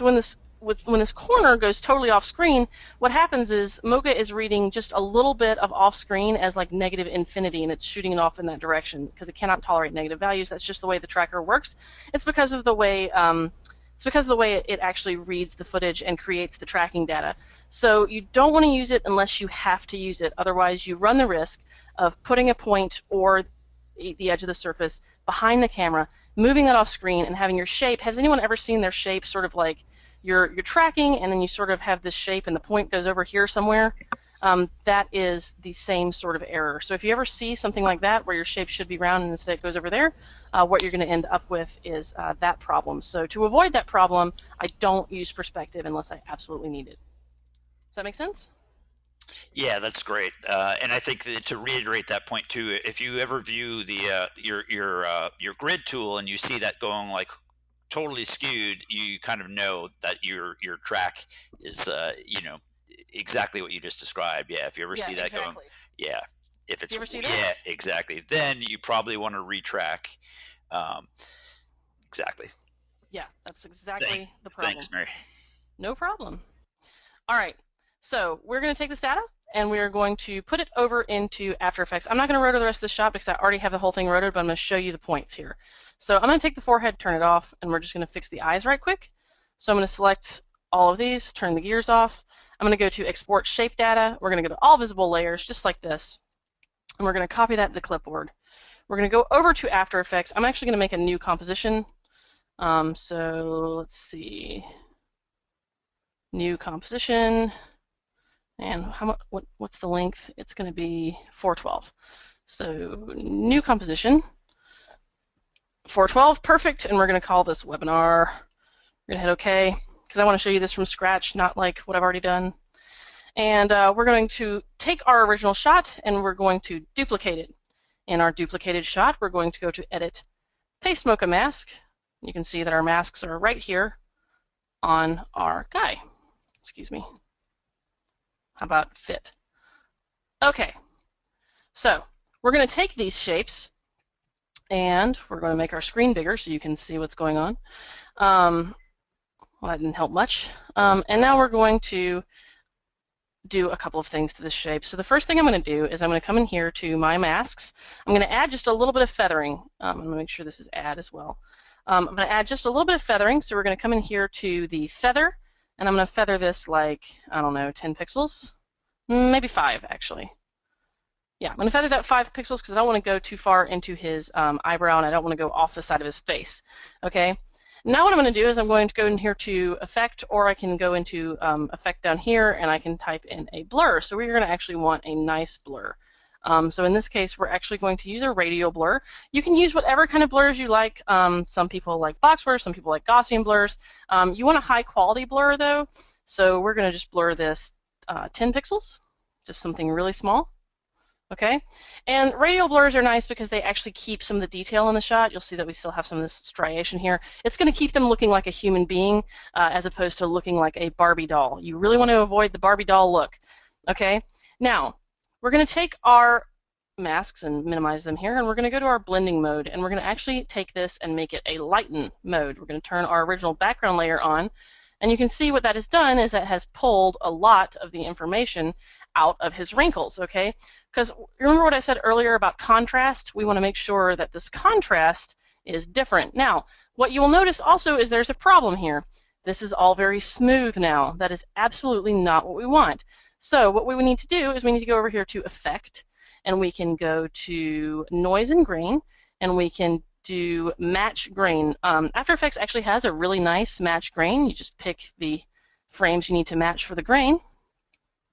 this corner goes totally off screen, what happens is Mocha is reading just a little bit of off screen as like negative infinity, and it's shooting it off in that direction because it cannot tolerate negative values. That's just the way the tracker works. It's because of the way it actually reads the footage and creates the tracking data. So you don't want to use it unless you have to use it. Otherwise, you run the risk of putting a point or the edge of the surface behind the camera, moving that off screen and having your shape. Has anyone ever seen their shape sort of like you're tracking and then you sort of have this shape and the point goes over here somewhere? That is the same sort of error. So if you ever see something like that where your shape should be round and instead it goes over there, what you're going to end up with is that problem. So to avoid that problem, I don't use perspective unless I absolutely need it. Does that make sense? Yeah, that's great. And I think that to reiterate that point too, if you ever view the your grid tool and you see that going like totally skewed, you kind of know that your track is exactly what you just described. Yeah, if you ever Yeah, see that going, exactly. yeah, if Do it's you ever see yeah, this? exactly, then you probably want to retrack. Um, exactly. Yeah, that's Thank, exactly the problem. thanks, Mary. No problem. All right, so we're going to take this data and we are going to put it over into After Effects. I'm not going to rotor the rest of the shot because I already have the whole thing rotored, but I'm going to show you the points here. So I'm going to take the forehead, turn it off, and we're just going to fix the eyes right quick. So I'm going to select all of these, turn the gears off. I'm going to go to Export Shape Data. We're going to go to All Visible Layers, just like this. And we're going to copy that to the clipboard. We're going to go over to After Effects. I'm actually going to make a new composition. So let's see. New composition. And what's the length? It's going to be 412. So new composition, 412, perfect. And we're going to call this webinar. We're going to hit OK because I want to show you this from scratch, not like what I've already done. And we're going to take our original shot and we're going to duplicate it. In our duplicated shot, we're going to go to Edit, Paste Mocha Mask. You can see that our masks are right here on our guy. Excuse me. How about Fit? Okay, so we're going to take these shapes and we're going to make our screen bigger so you can see what's going on. Well, that didn't help much. And now we're going to do a couple of things to this shape. So the first thing I'm going to do is I'm going to come in here to my masks. I'm going to add just a little bit of feathering. I'm going to make sure this is add as well. I'm going to add just a little bit of feathering. So we're going to come in here to the feather, and I'm going to feather this like, I don't know, 10 pixels, maybe 5 actually. Yeah, I'm going to feather that 5 pixels because I don't want to go too far into his eyebrow and I don't want to go off the side of his face. Okay. Now what I'm going to do is I'm going to go in here to Effect, or I can go into Effect down here and I can type in a blur. So we're going to actually want a nice blur. So in this case, we're actually going to use a radial blur. You can use whatever kind of blurs you like. Some people like box blurs, some people like Gaussian blurs. You want a high quality blur though, so we're going to just blur this 10 pixels, just something really small. Okay, and radial blurs are nice because they actually keep some of the detail in the shot. You'll see that we still have some of this striation here. It's going to keep them looking like a human being as opposed to looking like a Barbie doll. You really want to avoid the Barbie doll look. Okay, now we're going to take our masks and minimize them here, and we're going to go to our blending mode, and we're going to actually take this and make it a lighten mode. We're going to turn our original background layer on, and you can see what that has done is that has pulled a lot of the information out of his wrinkles, okay? Because remember what I said earlier about contrast? We want to make sure that this contrast is different. Now, what you will notice also is there's a problem here. This is all very smooth now. That is absolutely not what we want. So what we need to do is we need to go over here to Effect, and we can go to Noise and Grain, and we can do Match Grain. After Effects actually has a really nice match grain. You just pick the frames you need to match for the grain,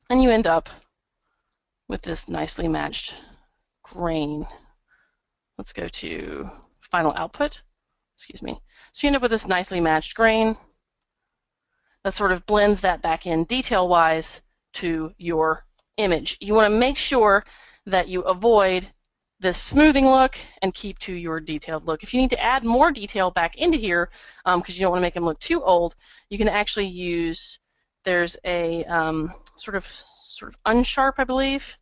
and you end up with this nicely matched grain. Let's go to Final Output. Excuse me. So you end up with this nicely matched grain that sort of blends that back in detail-wise to your image. You want to make sure that you avoid this smoothing look and keep to your detailed look. If you need to add more detail back into here because you don't want to make them look too old, you can actually use, there's a sort of unsharp, I believe.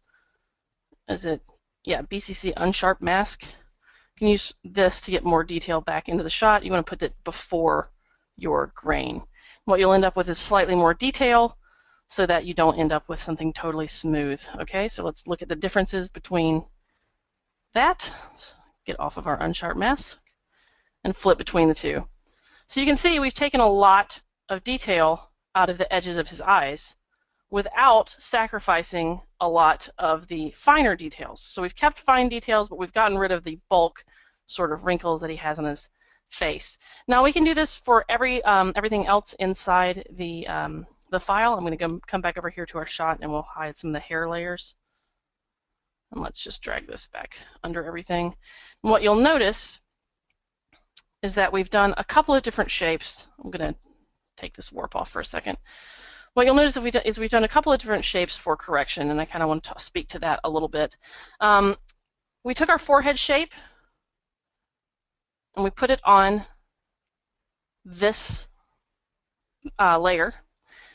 Is it? Yeah, BCC unsharp mask. You can use this to get more detail back into the shot. You want to put it before your grain. What you'll end up with is slightly more detail so that you don't end up with something totally smooth. Okay, so let's look at the differences between that. Let's get off of our unsharp mask and flip between the two. So you can see we've taken a lot of detail out of the edges of his eyes without sacrificing a lot of the finer details. So we've kept fine details, but we've gotten rid of the bulk sort of wrinkles that he has on his face. Now we can do this for everything else inside the file. I'm going to come back over here to our shot and we'll hide some of the hair layers. And let's just drag this back under everything. And what you'll notice is that we've done a couple of different shapes. I'm going to take this warp off for a second. What you'll notice is we've done a couple of different shapes for correction, and I kind of want to speak to that a little bit. We took our forehead shape and we put it on this layer.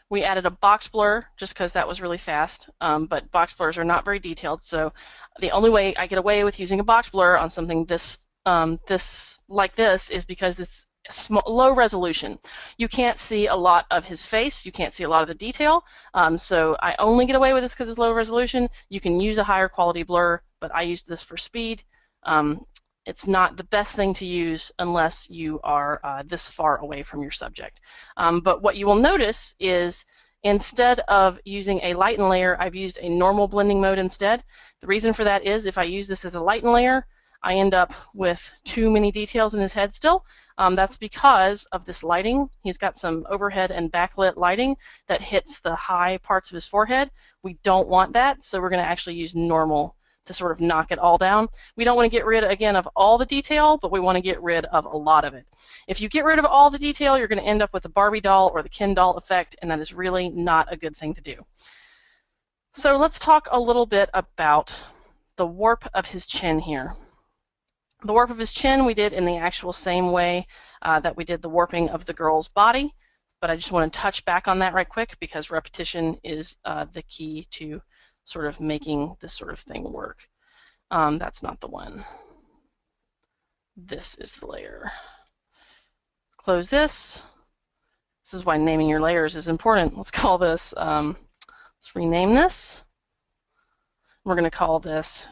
We added a box blur just because that was really fast, but box blurs are not very detailed, so the only way I get away with using a box blur on something this is because it's low resolution. You can't see a lot of his face, you can't see a lot of the detail, so I only get away with this because it's low resolution. You can use a higher quality blur, but I used this for speed. It's not the best thing to use unless you are this far away from your subject. But what you will notice is instead of using a lighten layer, I've used a normal blending mode instead. The reason for that is if I use this as a lighten layer, I end up with too many details in his head still. That's because of this lighting. He's got some overhead and backlit lighting that hits the high parts of his forehead. We don't want that, so we're going to actually use normal to sort of knock it all down. We don't want to get rid, again, of all the detail, but we want to get rid of a lot of it. If you get rid of all the detail, you're going to end up with the Barbie doll or the Ken doll effect, and that is really not a good thing to do. So let's talk a little bit about the warp of his chin here. The warp of his chin we did in the actual same way that we did the warping of the girl's body, but I just want to touch back on that right quick because repetition is the key to sort of making this sort of thing work. That's not the one. This is the layer. Close this. This is why naming your layers is important. Let's call this, let's rename this. We're going to call this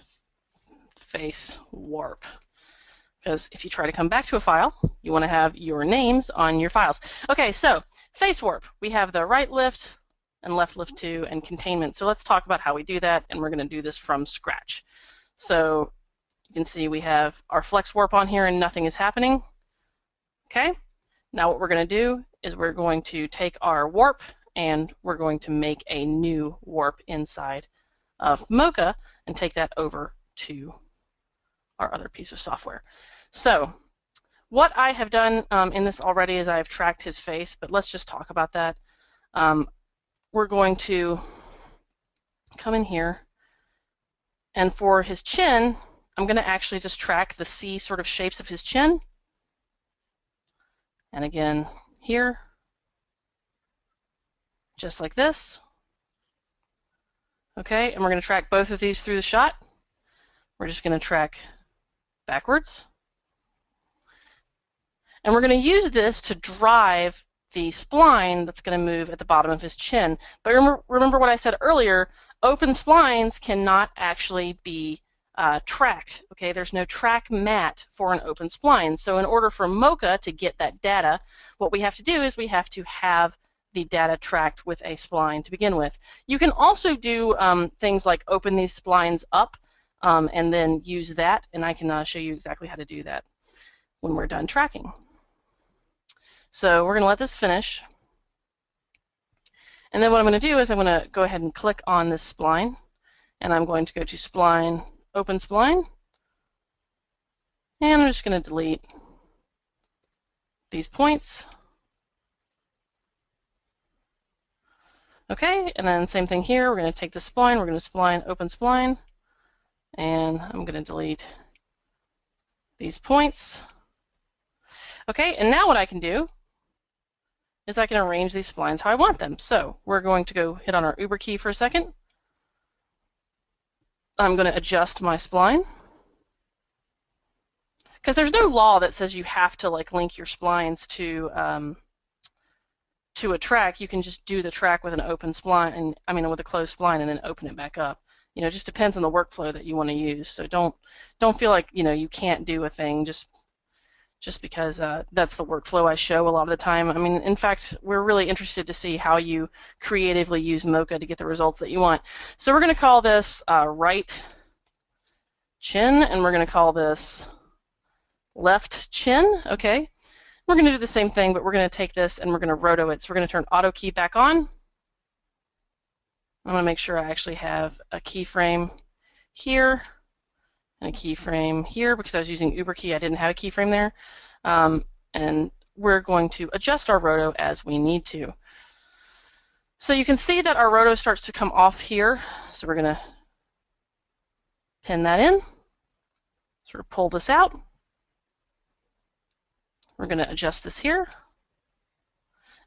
face warp. Because if you try to come back to a file, you want to have your names on your files. Okay, so face warp. We have the right lift and left lift 2 and containment. So let's talk about how we do that, and we're going to do this from scratch. So you can see we have our flex warp on here and nothing is happening. Okay, now what we're going to do is we're going to take our warp and we're going to make a new warp inside of Mocha and take that over to our other piece of software. So what I have done in this already is I have tracked his face, but let's just talk about that. We're going to come in here, and for his chin, I'm going to actually just track the C sort of shapes of his chin. And again, here, just like this. Okay, and we're going to track both of these through the shot. We're just going to track backwards. And we're going to use this to drive the spline that's going to move at the bottom of his chin. But remember what I said earlier, open splines cannot actually be tracked. Okay, there's no track mat for an open spline. So in order for Mocha to get that data, what we have to do is we have to have the data tracked with a spline to begin with. You can also do things like open these splines up and then use that, and I can show you exactly how to do that when we're done tracking. So we're going to let this finish. And then what I'm going to do is I'm going to go ahead and click on this spline, and I'm going to go to spline, open spline, and I'm just going to delete these points. Okay, and then same thing here, we're going to take the spline, we're going to spline, open spline, and I'm going to delete these points. Okay, and now what I can do is I can arrange these splines how I want them. So we're going to go hit on our Uber key for a second. I'm going to adjust my spline. Because there's no law that says you have to like link your splines to a track. You can just do the track with an open spline, and I mean with a closed spline, and then open it back up. You know, it just depends on the workflow that you want to use. So don't feel like you can't do a thing. Just just because that's the workflow I show a lot of the time. I mean, in fact, we're really interested to see how you creatively use Mocha to get the results that you want. So we're going to call this right chin, and we're going to call this left chin, okay? We're going to do the same thing, but we're going to take this and we're going to roto it. So we're going to turn auto key back on. I want to make sure I actually have a keyframe here and a keyframe here because I was using Uber key. I didn't have a keyframe there. And we're going to adjust our roto as we need to. So you can see that our roto starts to come off here. So we're going to pin that in, sort of pull this out. We're going to adjust this here.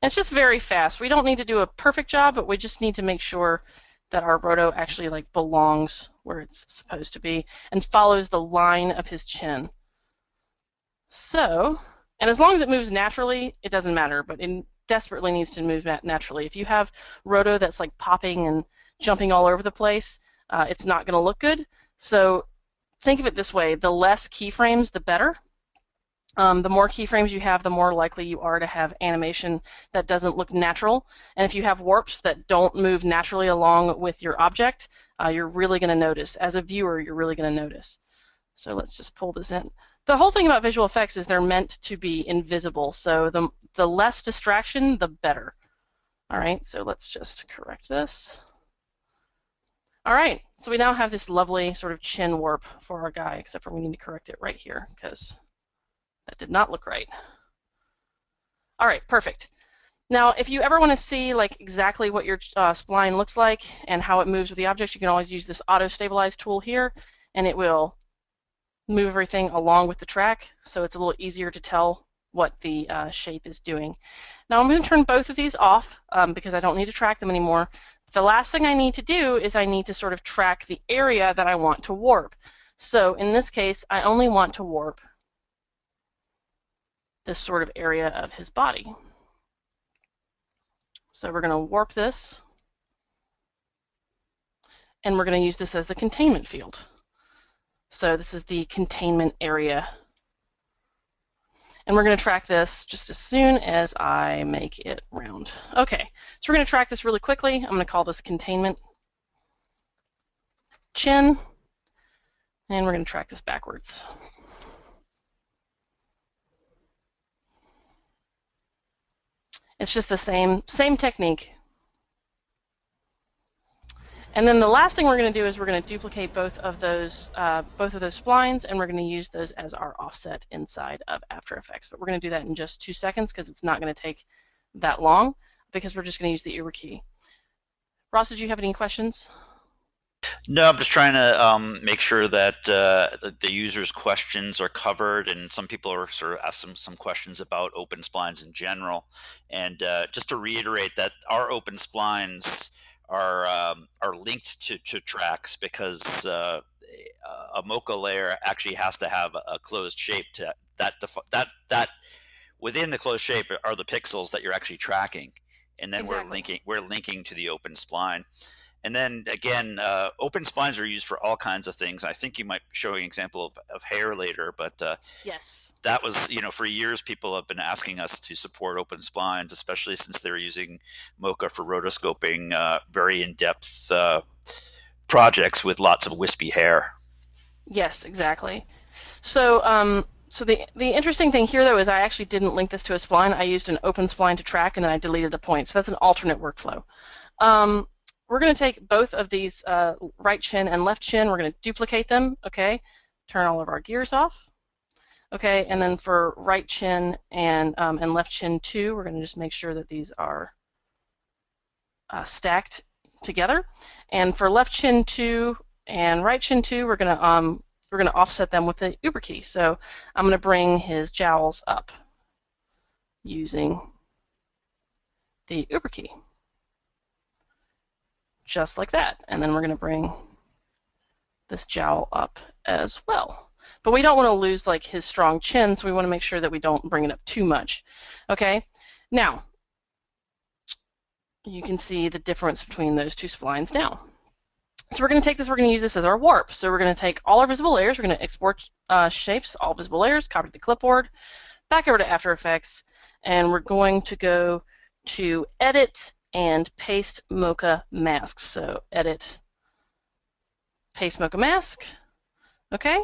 And it's just very fast. We don't need to do a perfect job, but we just need to make sure that our roto actually like belongs where it's supposed to be and follows the line of his chin. So, and as long as it moves naturally, it doesn't matter, but it desperately needs to move naturally. If you have roto that's like popping and jumping all over the place, it's not going to look good. So think of it this way, the less keyframes, the better. The more keyframes you have, the more likely you are to have animation that doesn't look natural. And if you have warps that don't move naturally along with your object, you're really going to notice. As a viewer, you're really going to notice. So let's just pull this in. The whole thing about visual effects is they're meant to be invisible. So the less distraction, the better. All right, so let's just correct this. All right, so we now have this lovely sort of chin warp for our guy, except for we need to correct it right here because that did not look right. All right, perfect. Now, if you ever want to see like exactly what your spline looks like and how it moves with the object, you can always use this auto stabilize tool here, and it will move everything along with the track, so it's a little easier to tell what the shape is doing. Now I'm going to turn both of these off because I don't need to track them anymore. The last thing I need to do is I need to sort of track the area that I want to warp. So in this case, I only want to warp this sort of area of his body. So we're going to warp this, and we're going to use this as the containment field. So this is the containment area. And we're going to track this just as soon as I make it round. Okay, so we're going to track this really quickly. I'm going to call this containment chin, and we're going to track this backwards. It's just the same technique. And then the last thing we're going to do is we're going to duplicate both of those splines, and we're going to use those as our offset inside of After Effects. But we're going to do that in just 2 seconds because it's not going to take that long because we're just going to use the Uber key. Ross, did you have any questions? No, I'm just trying to make sure that the user's questions are covered, and some people are sort of asking some questions about open splines in general. And just to reiterate that our open splines are linked to tracks because a Mocha layer actually has to have a closed shape to that within the closed shape are the pixels that you're actually tracking, and then Exactly. we're linking to the open spline. And then again, open splines are used for all kinds of things. I think you might show an example of hair later, but Yes. that was, for years people have been asking us to support open splines, especially since they're using Mocha for rotoscoping very in-depth projects with lots of wispy hair. Yes, exactly. So the interesting thing here though is I actually didn't link this to a spline. I used an open spline to track, and then I deleted the point. So that's an alternate workflow. We're going to take both of these right chin and left chin. We're going to duplicate them. Okay, turn all of our gears off. Okay, and then for right chin and left chin 2, we're going to just make sure that these are stacked together. And for left chin 2 and right chin 2, we're going to offset them with the Uber key. So I'm going to bring his jowls up using the Uber key, just like that. And then we're going to bring this jowl up as well. But we don't want to lose like his strong chin, so we want to make sure that we don't bring it up too much. Okay, now you can see the difference between those two splines now. So we're going to take this, we're going to use this as our warp. So we're going to take all our visible layers, we're going to export shapes, all visible layers, copy to the clipboard, back over to After Effects, and we're going to go to Edit and Paste Mocha Masks. So Edit, Paste Mocha Mask, okay?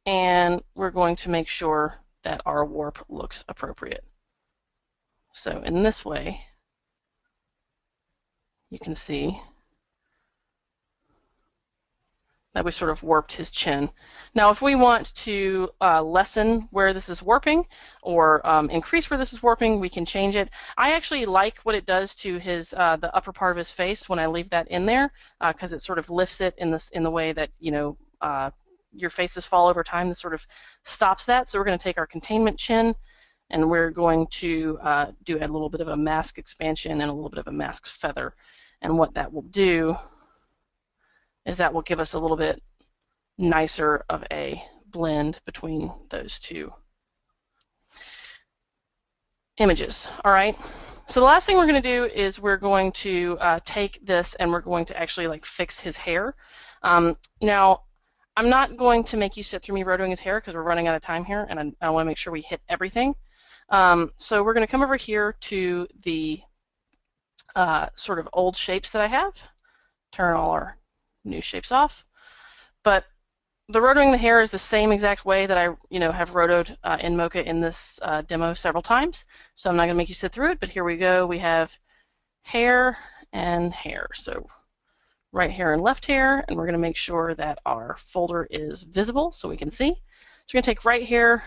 And we're going to make sure that our warp looks appropriate. So in this way, you can see that we sort of warped his chin. Now, if we want to lessen where this is warping or increase where this is warping, we can change it. I actually like what it does to his the upper part of his face when I leave that in there, because it sort of lifts it in the way that your faces fall over time. This sort of stops that. So we're going to take our containment chin, and we're going to do a little bit of a mask expansion and a little bit of a mask feather. And what that will do is that will give us a little bit nicer of a blend between those two images. All right. So the last thing we're going to do is we're going to take this and we're going to actually like fix his hair. Now, I'm not going to make you sit through me rotoing his hair because we're running out of time here, and I want to make sure we hit everything. So we're going to come over here to the sort of old shapes that I have, turn all our new shapes off. But the rotoing the hair is the same exact way that I have rotoed in Mocha in this demo several times. So I'm not going to make you sit through it, but here we go. We have hair and hair. So right hair and left hair, and we're going to make sure that our folder is visible so we can see. So we're going to take right hair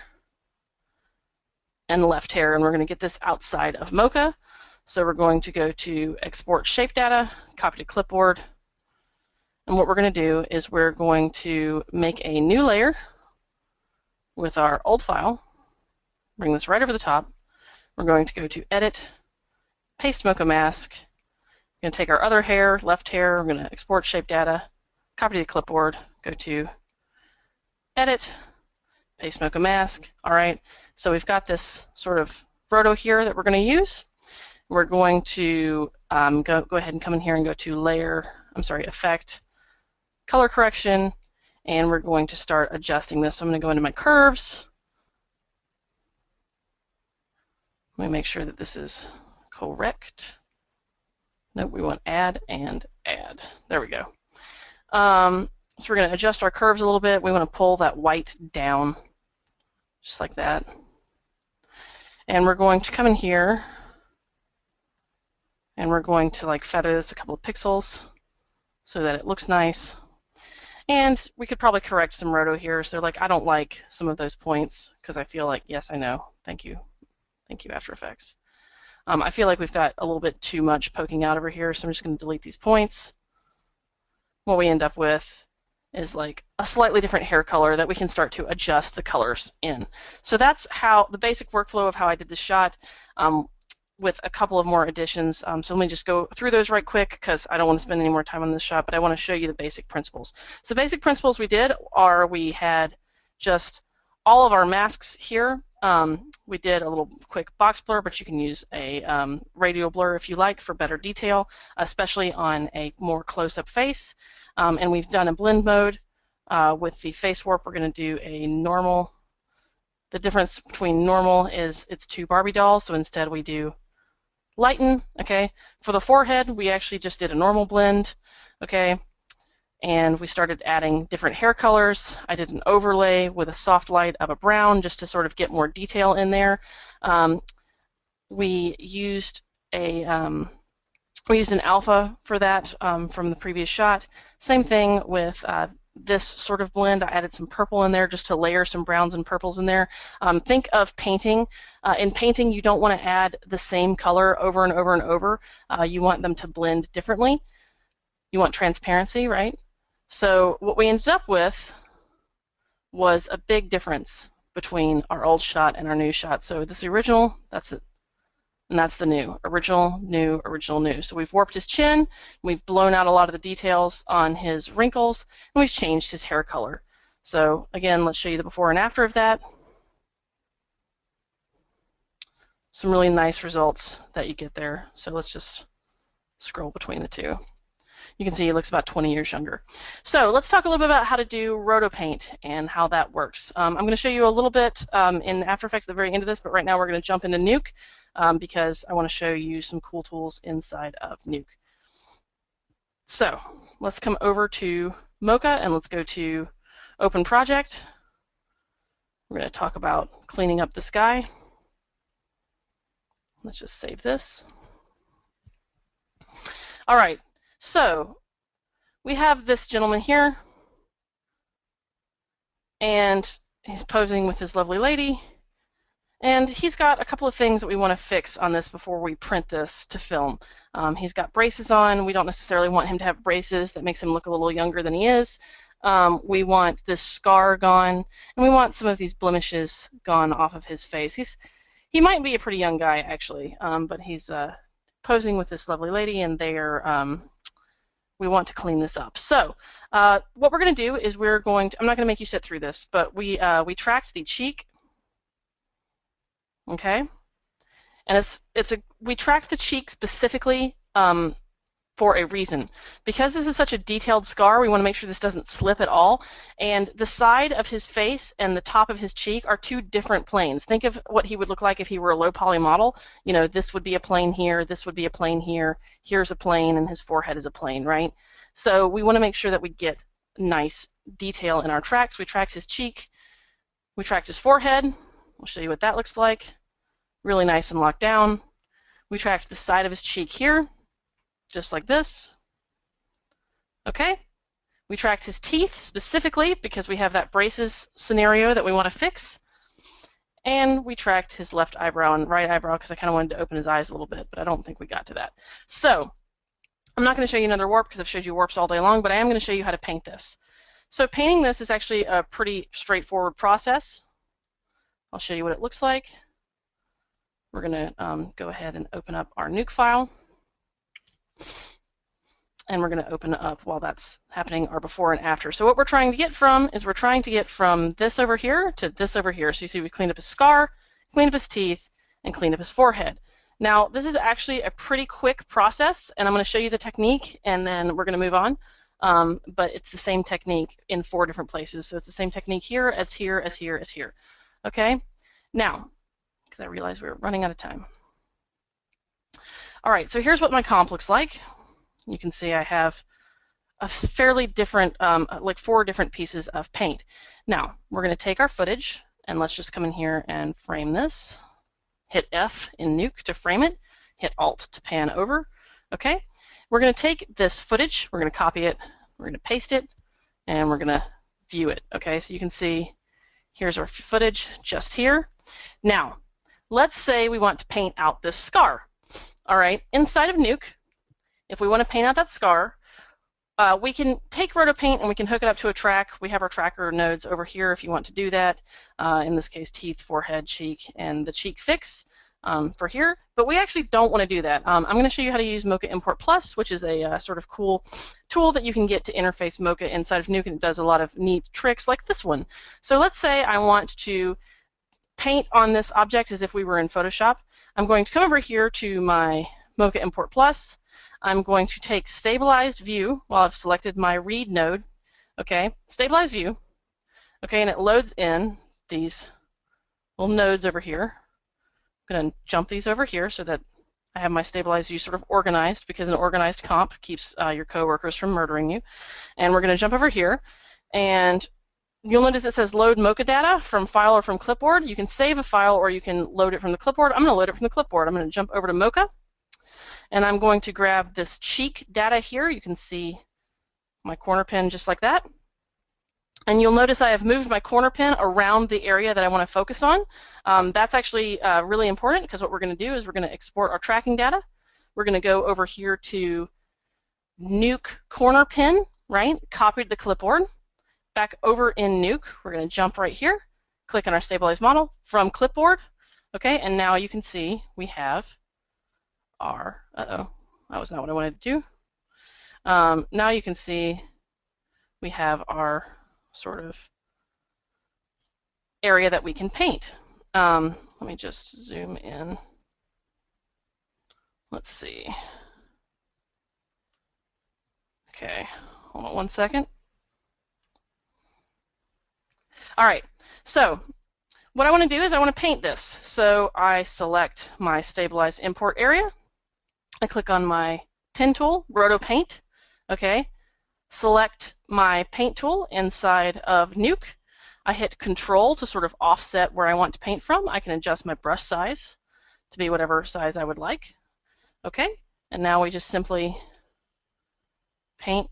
and left hair, and we're going to get this outside of Mocha. So we're going to go to Export Shape Data, copy to Clipboard, and what we're going to do is we're going to make a new layer with our old file, bring this right over the top. We're going to go to Edit, Paste Mocha Mask. We're going to take our other hair, left hair, we're going to export shape data, copy to clipboard, go to Edit, Paste Mocha Mask. All right, so we've got this sort of roto here that we're going to use. We're going to go ahead and come in here and go to Effect, Color Correction, and we're going to start adjusting this. So I'm going to go into my curves. Let me make sure that this is correct. Nope, we want add and add. There we go. So we're going to adjust our curves a little bit. We want to pull that white down, just like that. And we're going to come in here, and we're going to like feather this a couple of pixels so that it looks nice. And we could probably correct some roto here. So like, I don't like some of those points because I feel like, yes, I know. Thank you. Thank you, After Effects. I feel like we've got a little bit too much poking out over here, so I'm just going to delete these points. What we end up with is like a slightly different hair color that we can start to adjust the colors in. So that's how the basic workflow of how I did this shot. With a couple of more additions. So let me just go through those right quick because I don't want to spend any more time on this shot, but I want to show you the basic principles. So basic principles we did are we had just all of our masks here. We did a little quick box blur, but you can use a radial blur if you like for better detail, especially on a more close-up face. And we've done a blend mode. With the face warp, we're going to do a normal. The difference between normal is it's two Barbie dolls, so instead we do lighten, okay? For the forehead, we actually just did a normal blend, okay? And we started adding different hair colors. I did an overlay with a soft light of a brown just to sort of get more detail in there. We used an alpha for that from the previous shot. Same thing with this sort of blend. I added some purple in there just to layer some browns and purples in there. Think of painting. In painting, you don't want to add the same color over and over and over. You want them to blend differently. You want transparency, right? So what we ended up with was a big difference between our old shot and our new shot. So this is the original, that's it. And that's the new. Original, new, original, new. So we've warped his chin, we've blown out a lot of the details on his wrinkles, and we've changed his hair color. So again, let's show you the before and after of that. Some really nice results that you get there. So let's just scroll between the two. You can see he looks about 20 years younger. So let's talk a little bit about how to do rotopaint and how that works. I'm going to show you a little bit in After Effects at the very end of this, but right now we're going to jump into NUKE because I want to show you some cool tools inside of NUKE. So let's come over to Mocha and let's go to Open Project. We're going to talk about cleaning up the sky. Let's just save this. All right, so we have this gentleman here, and he's posing with his lovely lady, and he's got a couple of things that we want to fix on this before we print this to film. He's got braces on. We don't necessarily want him to have braces. That makes him look a little younger than he is. We want this scar gone, and we want some of these blemishes gone off of his face. He might be a pretty young guy, actually, but he's posing with this lovely lady, and we want to clean this up. So what we're going to do is I'm not going to make you sit through this, but we tracked the cheek, okay? And we tracked the cheek specifically for a reason. Because this is such a detailed scar, we want to make sure this doesn't slip at all. And the side of his face and the top of his cheek are two different planes. Think of what he would look like if he were a low poly model. You know, this would be a plane here, this would be a plane here, here's a plane, and his forehead is a plane, right? So we want to make sure that we get nice detail in our tracks. We tracked his cheek, we tracked his forehead. I'll show you what that looks like. Really nice and locked down. We tracked the side of his cheek here, just like this. Okay. We tracked his teeth specifically because we have that braces scenario that we want to fix. And we tracked his left eyebrow and right eyebrow because I kind of wanted to open his eyes a little bit, but I don't think we got to that. So I'm not going to show you another warp because I've showed you warps all day long, but I am going to show you how to paint this. So painting this is actually a pretty straightforward process. I'll show you what it looks like. We're going to go ahead and open up our NUKE file. And we're going to open up, while that's happening, our before and after. So what we're trying to get from is we're trying to get from this over here to this over here. So you see we cleaned up his scar, cleaned up his teeth, and cleaned up his forehead. Now this is actually a pretty quick process, and I'm going to show you the technique and then we're going to move on. But it's the same technique in 4 different places. So it's the same technique here as here as here as here. Okay? Now, because I realized we were running out of time. All right, so here's what my comp looks like. You can see I have a fairly different, like 4 different pieces of paint. Now, we're going to take our footage, and let's just come in here and frame this. Hit F in NUKE to frame it. Hit Alt to pan over. Okay? We're going to take this footage, we're going to copy it, we're going to paste it, and we're going to view it. Okay, so you can see here's our footage just here. Now, let's say we want to paint out this scar. All right, inside of NUKE, if we want to paint out that scar, we can take RotoPaint and we can hook it up to a track. We have our tracker nodes over here if you want to do that. In this case, teeth, forehead, cheek, and the cheek fix for here. But we actually don't want to do that. I'm going to show you how to use MochaImport Plus, which is a sort of cool tool that you can get to interface Mocha inside of NUKE, and it does a lot of neat tricks like this one. So let's say I want to paint on this object as if we were in Photoshop. I'm going to come over here to my MochaImport Plus. I'm going to take Stabilized View while I've selected my Read node. Okay, Stabilized View. Okay, and it loads in these little nodes over here. I'm going to jump these over here so that I have my Stabilized View sort of organized, because an organized comp keeps your coworkers from murdering you. And we're going to jump over here, and you'll notice it says load Mocha data from file or from clipboard. You can save a file or you can load it from the clipboard. I'm going to load it from the clipboard. I'm going to jump over to Mocha, and I'm going to grab this cheek data here. You can see my corner pin just like that. And you'll notice I have moved my corner pin around the area that I want to focus on. That's actually really important, because what we're going to do is we're going to export our tracking data. We're going to go over here to NUKE corner pin, right? Copy to the clipboard. Back over in NUKE, we're going to jump right here, click on our stabilized model from clipboard. Okay, and now you can see we have our, that was not what I wanted to do. Now you can see we have our sort of area that we can paint. Let me just zoom in. Let's see. Okay, hold on one second. All right, so what I want to do is I want to paint this. So I select my stabilized import area. I click on my pen tool, Roto Paint. Okay, select my paint tool inside of NUKE. I hit Control to sort of offset where I want to paint from. I can adjust my brush size to be whatever size I would like. Okay, and now we just simply paint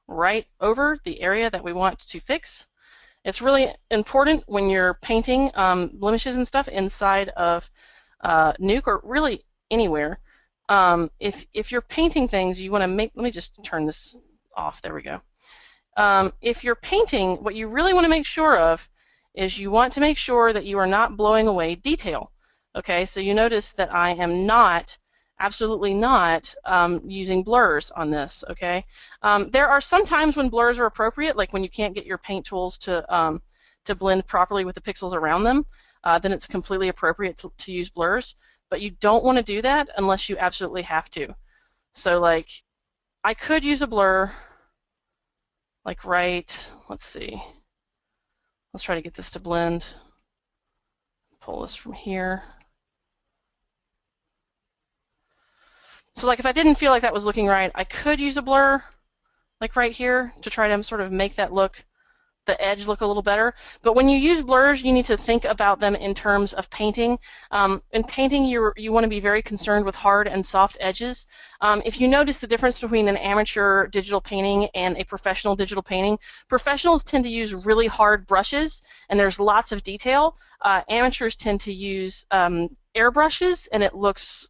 right over the area that we want to fix. It's really important when you're painting blemishes and stuff inside of NUKE or really anywhere. If you're painting things, you want to make, let me just turn this off, there we go. If you're painting, what you really want to make sure of is you want to make sure that you are not blowing away detail. Okay, so you notice that I am not, absolutely not, using blurs on this, okay? There are some times when blurs are appropriate, like when you can't get your paint tools to blend properly with the pixels around them, then it's completely appropriate to use blurs, but you don't want to do that unless you absolutely have to. So like, I could use a blur, like right, let's see, let's try to get this to blend. Pull this from here. So like if I didn't feel like that was looking right, I could use a blur, like right here, to try to sort of make that look, the edge look a little better. But when you use blurs, you need to think about them in terms of painting. In painting, you want to be very concerned with hard and soft edges. If you notice the difference between an amateur digital painting and a professional digital painting, professionals tend to use really hard brushes, and there's lots of detail. Amateurs tend to use airbrushes, and it looks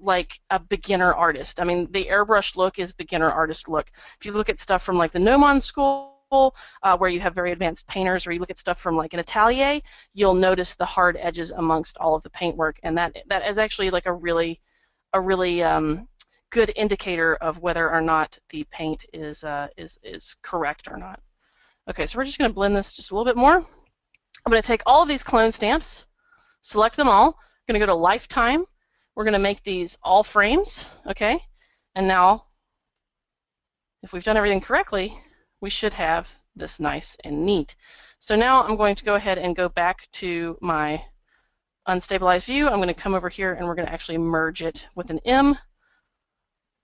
like a beginner artist. I mean, the airbrush look is beginner artist look. If you look at stuff from like the Gnomon school, where you have very advanced painters, or you look at stuff from like an atelier, you'll notice the hard edges amongst all of the paintwork, and that is actually like a really good indicator of whether or not the paint is correct or not. Okay, so we're just going to blend this just a little bit more. I'm going to take all of these clone stamps, select them all. I'm going to go to Lifetime. We're going to make these all frames, okay? And now, if we've done everything correctly, we should have this nice and neat. So now I'm going to go ahead and go back to my unstabilized view. I'm going to come over here and we're going to actually merge it with an M.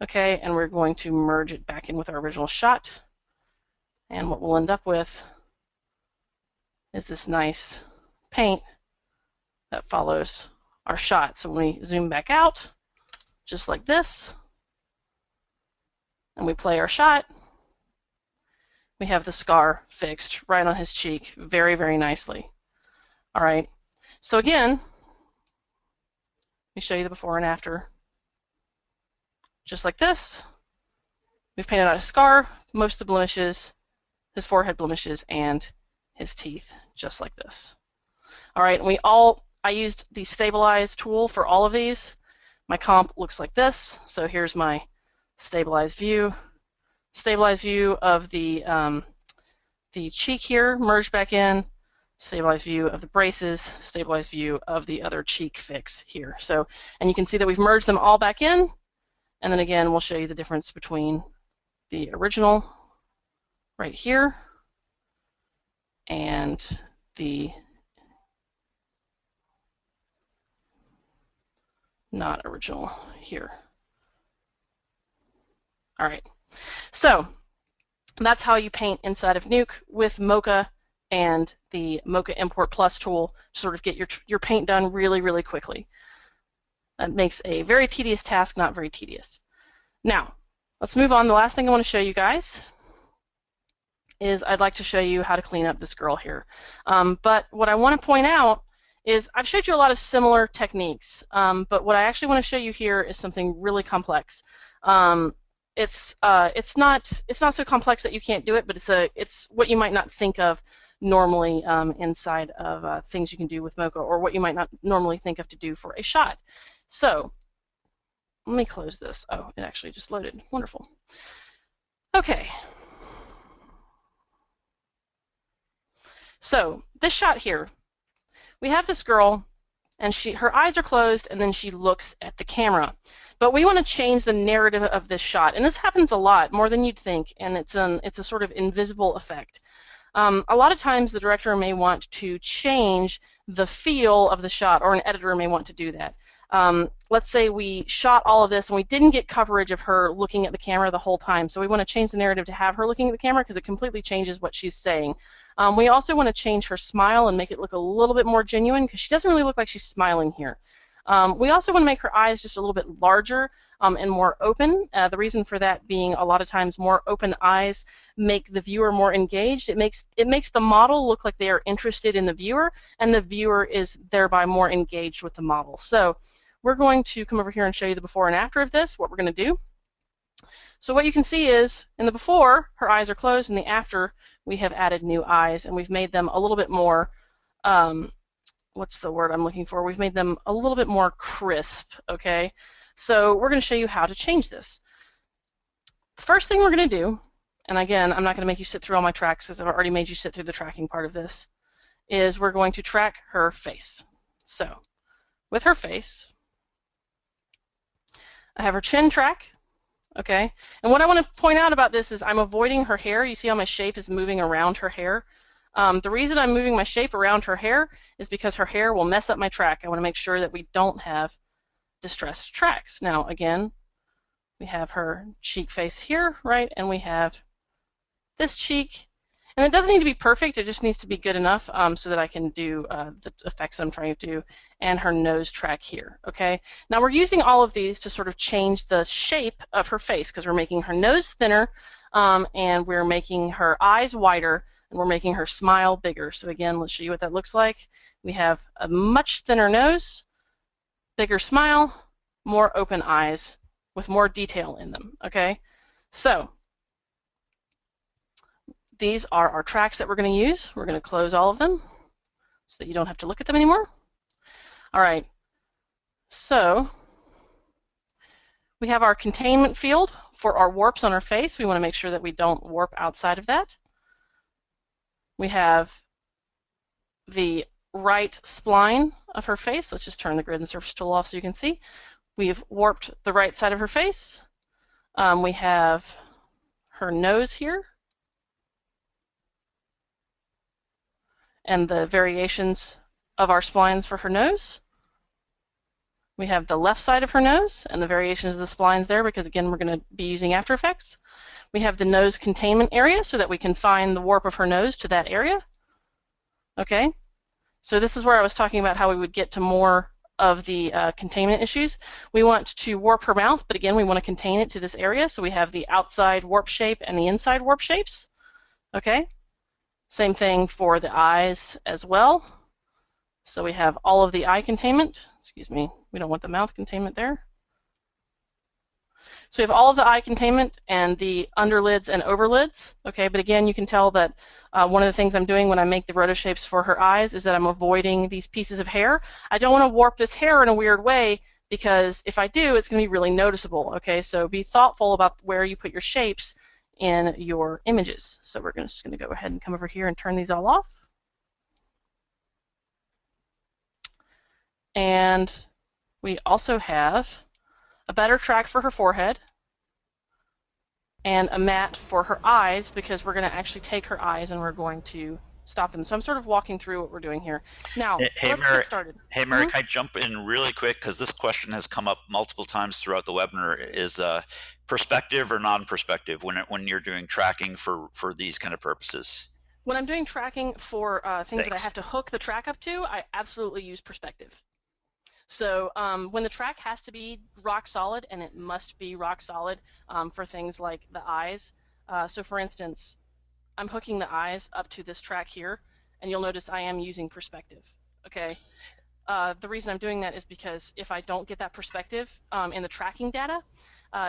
Okay, and we're going to merge it back in with our original shot. And what we'll end up with is this nice paint that follows our shot. So when we zoom back out, just like this, and we play our shot, we have the scar fixed right on his cheek very, very nicely. All right, so again, let me show you the before and after. Just like this, we've painted out a scar, most of the blemishes, his forehead blemishes, and his teeth, just like this. All right, and I used the stabilize tool for all of these. My comp looks like this. So here's my stabilized view of the cheek here, merged back in, stabilized view of the braces, stabilized view of the other cheek fix here. So, and you can see that we've merged them all back in, and then again, we'll show you the difference between the original right here and the not original here. All right, so that's how you paint inside of NUKE with Mocha and the MochaImport Plus tool to sort of get your paint done really, really quickly. That makes a very tedious task not very tedious. Now, let's move on. The last thing I want to show you guys is I'd like to show you how to clean up this girl here. But what I want to point out is I've showed you a lot of similar techniques, but what I actually want to show you here is something really complex. It's not so complex that you can't do it, but it's what you might not think of normally inside of things you can do with Mocha, or what you might not normally think of to do for a shot. So let me close this. Oh, it actually just loaded. Wonderful. Okay. So this shot here, we have this girl, and her eyes are closed, and then she looks at the camera. But we want to change the narrative of this shot, and this happens a lot, more than you'd think, and it's a sort of invisible effect. A lot of times the director may want to change the feel of the shot, or an editor may want to do that. Let's say we shot all of this and we didn't get coverage of her looking at the camera the whole time, so we want to change the narrative to have her looking at the camera because it completely changes what she's saying. We also want to change her smile and make it look a little bit more genuine because she doesn't really look like she's smiling here. We also want to make her eyes just a little bit larger and more open. The reason for that being a lot of times more open eyes make the viewer more engaged. It makes the model look like they are interested in the viewer, and the viewer is thereby more engaged with the model. So we're going to come over here and show you the before and after of this, what we're going to do. So what you can see is in the before, her eyes are closed, and the after, we have added new eyes, and we've made them a little bit more what's the word I'm looking for? We've made them a little bit more crisp, okay? So we're going to show you how to change this. The first thing we're going to do, and again, I'm not going to make you sit through all my tracks because I've already made you sit through the tracking part of this, is we're going to track her face. So with her face, I have her chin track, okay? And what I want to point out about this is I'm avoiding her hair. You see how my shape is moving around her hair? The reason I'm moving my shape around her hair is because her hair will mess up my track. I want to make sure that we don't have distressed tracks. Now, again, we have her cheek face here, right? And we have this cheek. And it doesn't need to be perfect. It just needs to be good enough so that I can do the effects I'm trying to do. And her nose track here, okay? Now, we're using all of these to sort of change the shape of her face because we're making her nose thinner and we're making her eyes wider, and we're making her smile bigger. So again, let's show you what that looks like. We have a much thinner nose, bigger smile, more open eyes with more detail in them, okay? So these are our tracks that we're going to use. We're going to close all of them so that you don't have to look at them anymore. All right, so we have our containment field for our warps on our face. We want to make sure that we don't warp outside of that. We have the right spline of her face. Let's just turn the grid and surface tool off so you can see. We've warped the right side of her face. We have her nose here and the variations of our splines for her nose. We have the left side of her nose and the variations of the splines there because, again, we're going to be using After Effects. We have the nose containment area so that we can find the warp of her nose to that area. Okay, so this is where I was talking about how we would get to more of the containment issues. We want to warp her mouth, but again, we want to contain it to this area, so we have the outside warp shape and the inside warp shapes. Okay, same thing for the eyes as well. So we have all of the eye containment. Excuse me, we don't want the mouth containment there. So we have all of the eye containment and the underlids and overlids, okay? But again, you can tell that one of the things I'm doing when I make the roto shapes for her eyes is that I'm avoiding these pieces of hair. I don't want to warp this hair in a weird way because if I do, it's going to be really noticeable, okay? So be thoughtful about where you put your shapes in your images. So we're just going to go ahead and come over here and turn these all off. And we also have a better track for her forehead and a matte for her eyes because we're going to actually take her eyes and we're going to stop them. So I'm sort of walking through what we're doing here. Now, let's get started. Hey, Mary, can I jump in really quick? Because this question has come up multiple times throughout the webinar. Is perspective or non-perspective when you're doing tracking for these kind of purposes? When I'm doing tracking for things that I have to hook the track up to, I absolutely use perspective. So when the track has to be rock solid, and it must be rock solid for things like the eyes. So for instance, I'm hooking the eyes up to this track here, and you'll notice I am using perspective, okay? The reason I'm doing that is because if I don't get that perspective in the tracking data,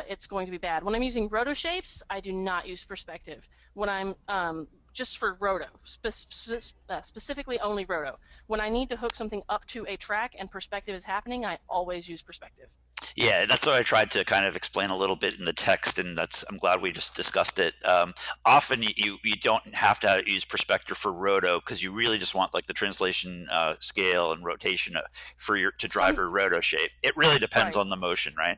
it's going to be bad. When I'm using roto shapes, I do not use perspective. When I'm just for roto, specifically only roto. When I need to hook something up to a track and perspective is happening, I always use perspective. Yeah, that's what I tried to kind of explain a little bit in the text, and that's I'm glad we just discussed it. Often you don't have to use perspective for roto because you really just want like the translation scale and rotation for your to drive Some your roto shape. It really depends right. on the motion, right?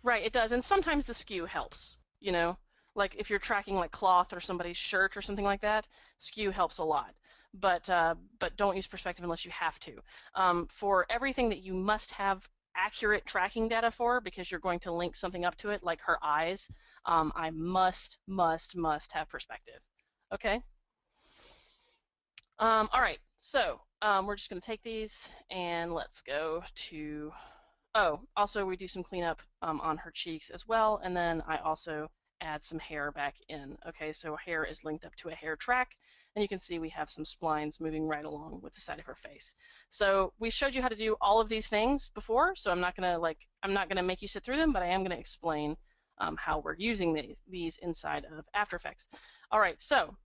Right, it does. And sometimes the skew helps, you know? Like if you're tracking like cloth or somebody's shirt or something like that, skew helps a lot. But don't use perspective unless you have to. For everything that you must have accurate tracking data for, because you're going to link something up to it, like her eyes, I must have perspective. Okay? All right, so we're just going to take these and let's go to. Oh, also we do some cleanup on her cheeks as well, and then I also add some hair back in. Okay, so hair is linked up to a hair track, and you can see we have some splines moving right along with the side of her face. So we showed you how to do all of these things before, so I'm not gonna make you sit through them, but I am gonna explain how we're using these inside of After Effects. All right, so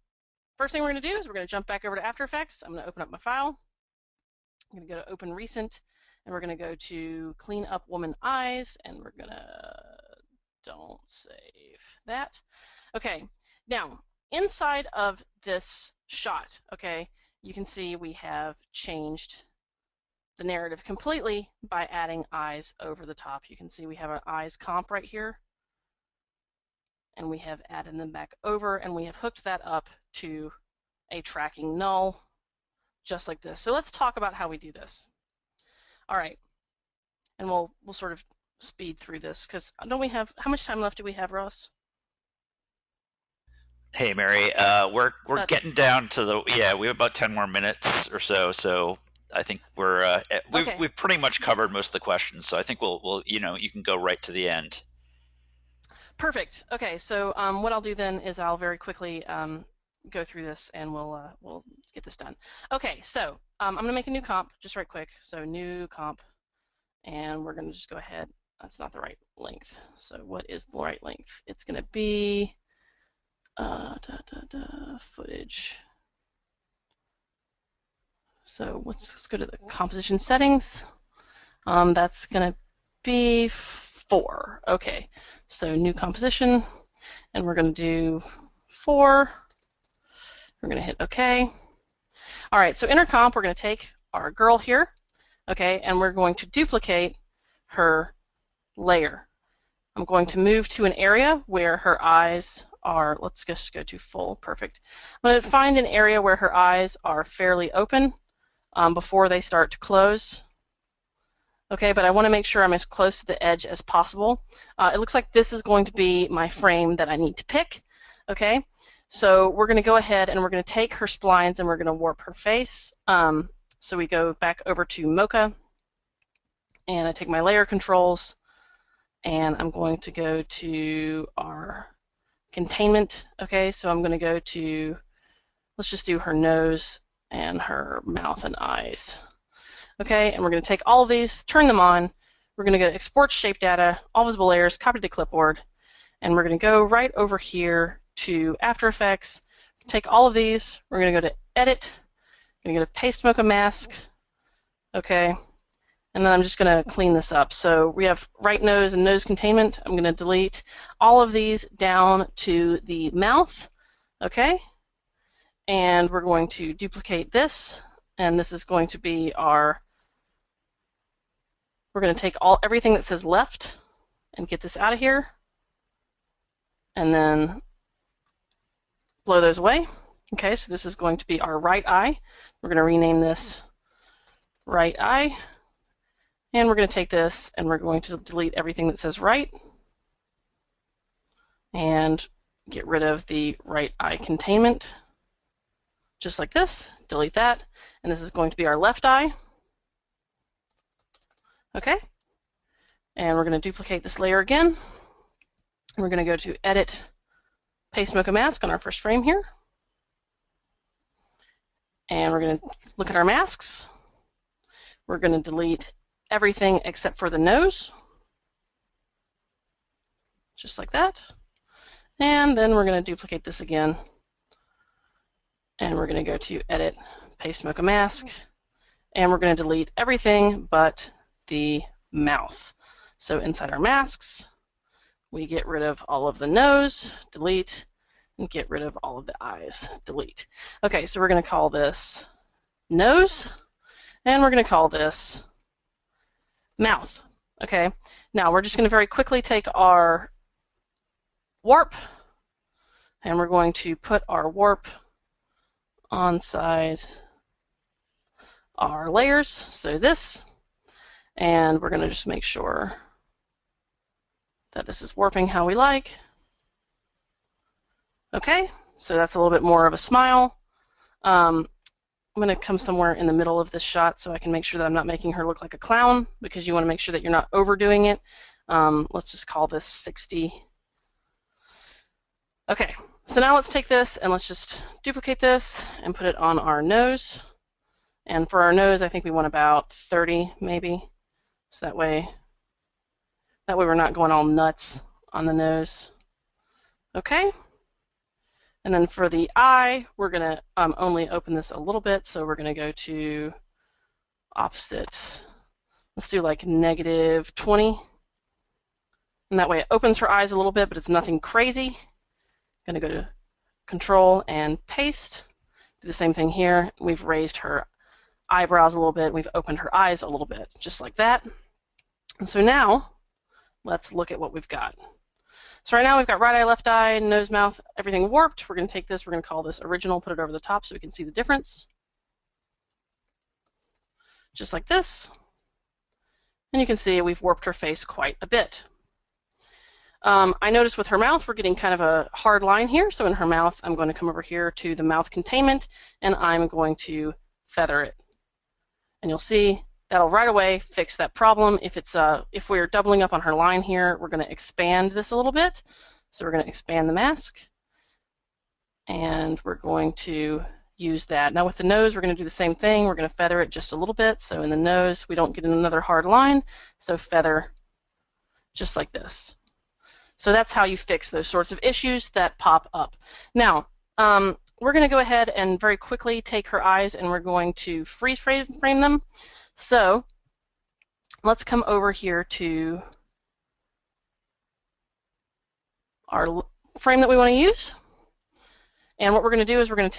first thing we're gonna do is we're gonna jump back over to After Effects. I'm gonna open up my file. I'm going to go to Open Recent, and we're going to go to Clean Up Woman Eyes, and we're going to don't save that. Okay, now inside of this shot, okay, you can see we have changed the narrative completely by adding eyes over the top. You can see we have an eyes comp right here, and we have added them back over, and we have hooked that up to a tracking null, just like this. So let's talk about how we do this. All right, and we'll sort of speed through this because don't we have how much time left do we have, Ross? Hey Mary, we're Uh, getting down to the yeah, we have about 10 more minutes or so, so I think okay, we've pretty much covered most of the questions, so I think we'll you know you can go right to the end. perfect. Okay, so what I'll do then is I'll very quickly go through this and we'll get this done. Okay, so I'm gonna make a new comp just right quick. So new comp, and we're gonna just go ahead. That's not the right length. So what is the right length? It's gonna be footage. So let's go to the composition settings. That's gonna be 4. Okay, so new composition, and we're gonna do 4. We're gonna hit OK. All right, so in our comp, we're gonna take our girl here, okay, and we're going to duplicate her layer. I'm going to move to an area where her eyes are, let's just go to full, perfect. I'm going to find an area where her eyes are fairly open before they start to close. Okay, but I want to make sure I'm as close to the edge as possible. It looks like this is going to be my frame that I need to pick. Okay, so we're going to go ahead and we're going to take her splines and we're going to warp her face. So we go back over to Mocha, and I take my layer controls, and I'm going to go to our containment. Okay, so I'm going to go to, let's just do her nose and her mouth and eyes. Okay, and we're going to take all of these, turn them on. We're going to go to export shape data, all visible layers, copy to clipboard, and we're going to go right over here to After Effects. Take all of these. We're going to go to Edit. We're going to go to Paste Mocha Mask. Okay, and then I'm just going to clean this up. So we have right nose and nose containment. I'm going to delete all of these down to the mouth. Okay, and we're going to duplicate this, and this is going to be our. We're going to take everything that says left and get this out of here, and then blow those away. Okay, so this is going to be our right eye. We're going to rename this right eye, and we're going to take this and we're going to delete everything that says right and get rid of the right eye containment, just like this. Delete that, and this is going to be our left eye. Okay, and we're going to duplicate this layer again. We're going to go to Edit, Paste Mocha Mask on our first frame here. And we're going to look at our masks. We're going to delete everything except for the nose, just like that. And then we're going to duplicate this again. And we're going to go to Edit, Paste Mocha Mask. And we're going to delete everything but the mouth. So inside our masks, we get rid of all of the nose, delete, and get rid of all of the eyes, delete. Okay, so we're going to call this nose, and we're going to call this mouth. Okay, now we're just going to very quickly take our warp, and we're going to put our warp on side our layers, so this, and we're going to just make sure that this is warping how we like. Okay, so that's a little bit more of a smile. I'm going to come somewhere in the middle of this shot so I can make sure that I'm not making her look like a clown, because you want to make sure that you're not overdoing it. Let's just call this 60. Okay, so now let's take this and let's just duplicate this and put it on our nose. And for our nose, I think we want about 30 maybe. So that way we're not going all nuts on the nose. Okay. And then for the eye, we're going to only open this a little bit. So we're going to go to opposite. Let's do like -20. And that way it opens her eyes a little bit, but it's nothing crazy. I'm going to go to Control and paste. Do the same thing here. We've raised her eyebrows a little bit. We've opened her eyes a little bit, just like that. And so now, let's look at what we've got. So right now we've got right eye, left eye, nose, mouth, everything warped. We're going to take this, we're going to call this original, put it over the top so we can see the difference. Just like this. And you can see we've warped her face quite a bit. I noticed with her mouth we're getting kind of a hard line here. So in her mouth I'm going to come over here to the mouth containment and I'm going to feather it. And you'll see that'll right away fix that problem. If we're doubling up on her line here, we're going to expand this a little bit. So we're going to expand the mask, and we're going to use that. Now with the nose, we're going to do the same thing. We're going to feather it just a little bit. So in the nose, we don't get another hard line. So feather just like this. So that's how you fix those sorts of issues that pop up. Now, we're going to go ahead and very quickly take her eyes and we're going to freeze frame them. So let's come over here to our frame that we want to use. And what we're going to do is we're going to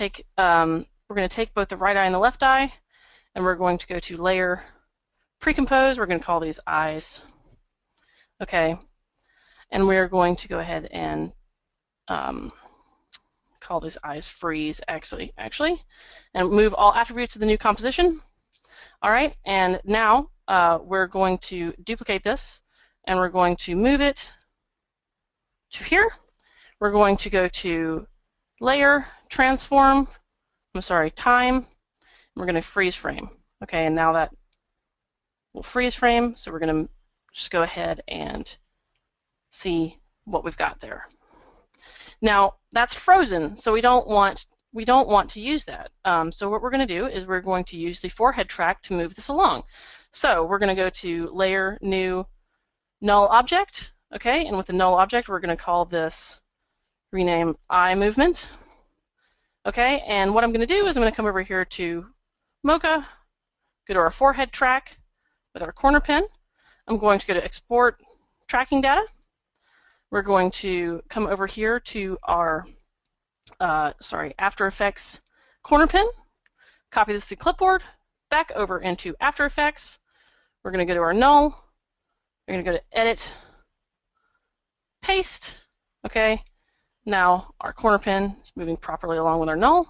take both the right eye and the left eye, and we're going to go to Layer, Pre-compose. We're going to call these eyes. Okay, and we're going to go ahead and call these eyes freeze actually, and move all attributes to the new composition. All right, and now we're going to duplicate this and we're going to move it to here. We're going to go to Layer, Transform, Time. We're going to freeze frame. Okay, and now that will freeze frame, so we're going to just go ahead and see what we've got there. Now that's frozen, so we don't want to use that. So what we're going to do is we're going to use the forehead track to move this along. So we're going to go to Layer, New, Null Object. Okay, and with the null object, we're going to call this, rename eye movement. Okay, and what I'm going to do is I'm going to come over here to Mocha, go to our forehead track with our corner pin. I'm going to go to Export Tracking Data. We're going to come over here to our After Effects corner pin, copy this to the clipboard, back over into After Effects. We're going to go to our null. We're going to go to Edit, Paste. Okay, now our corner pin is moving properly along with our null,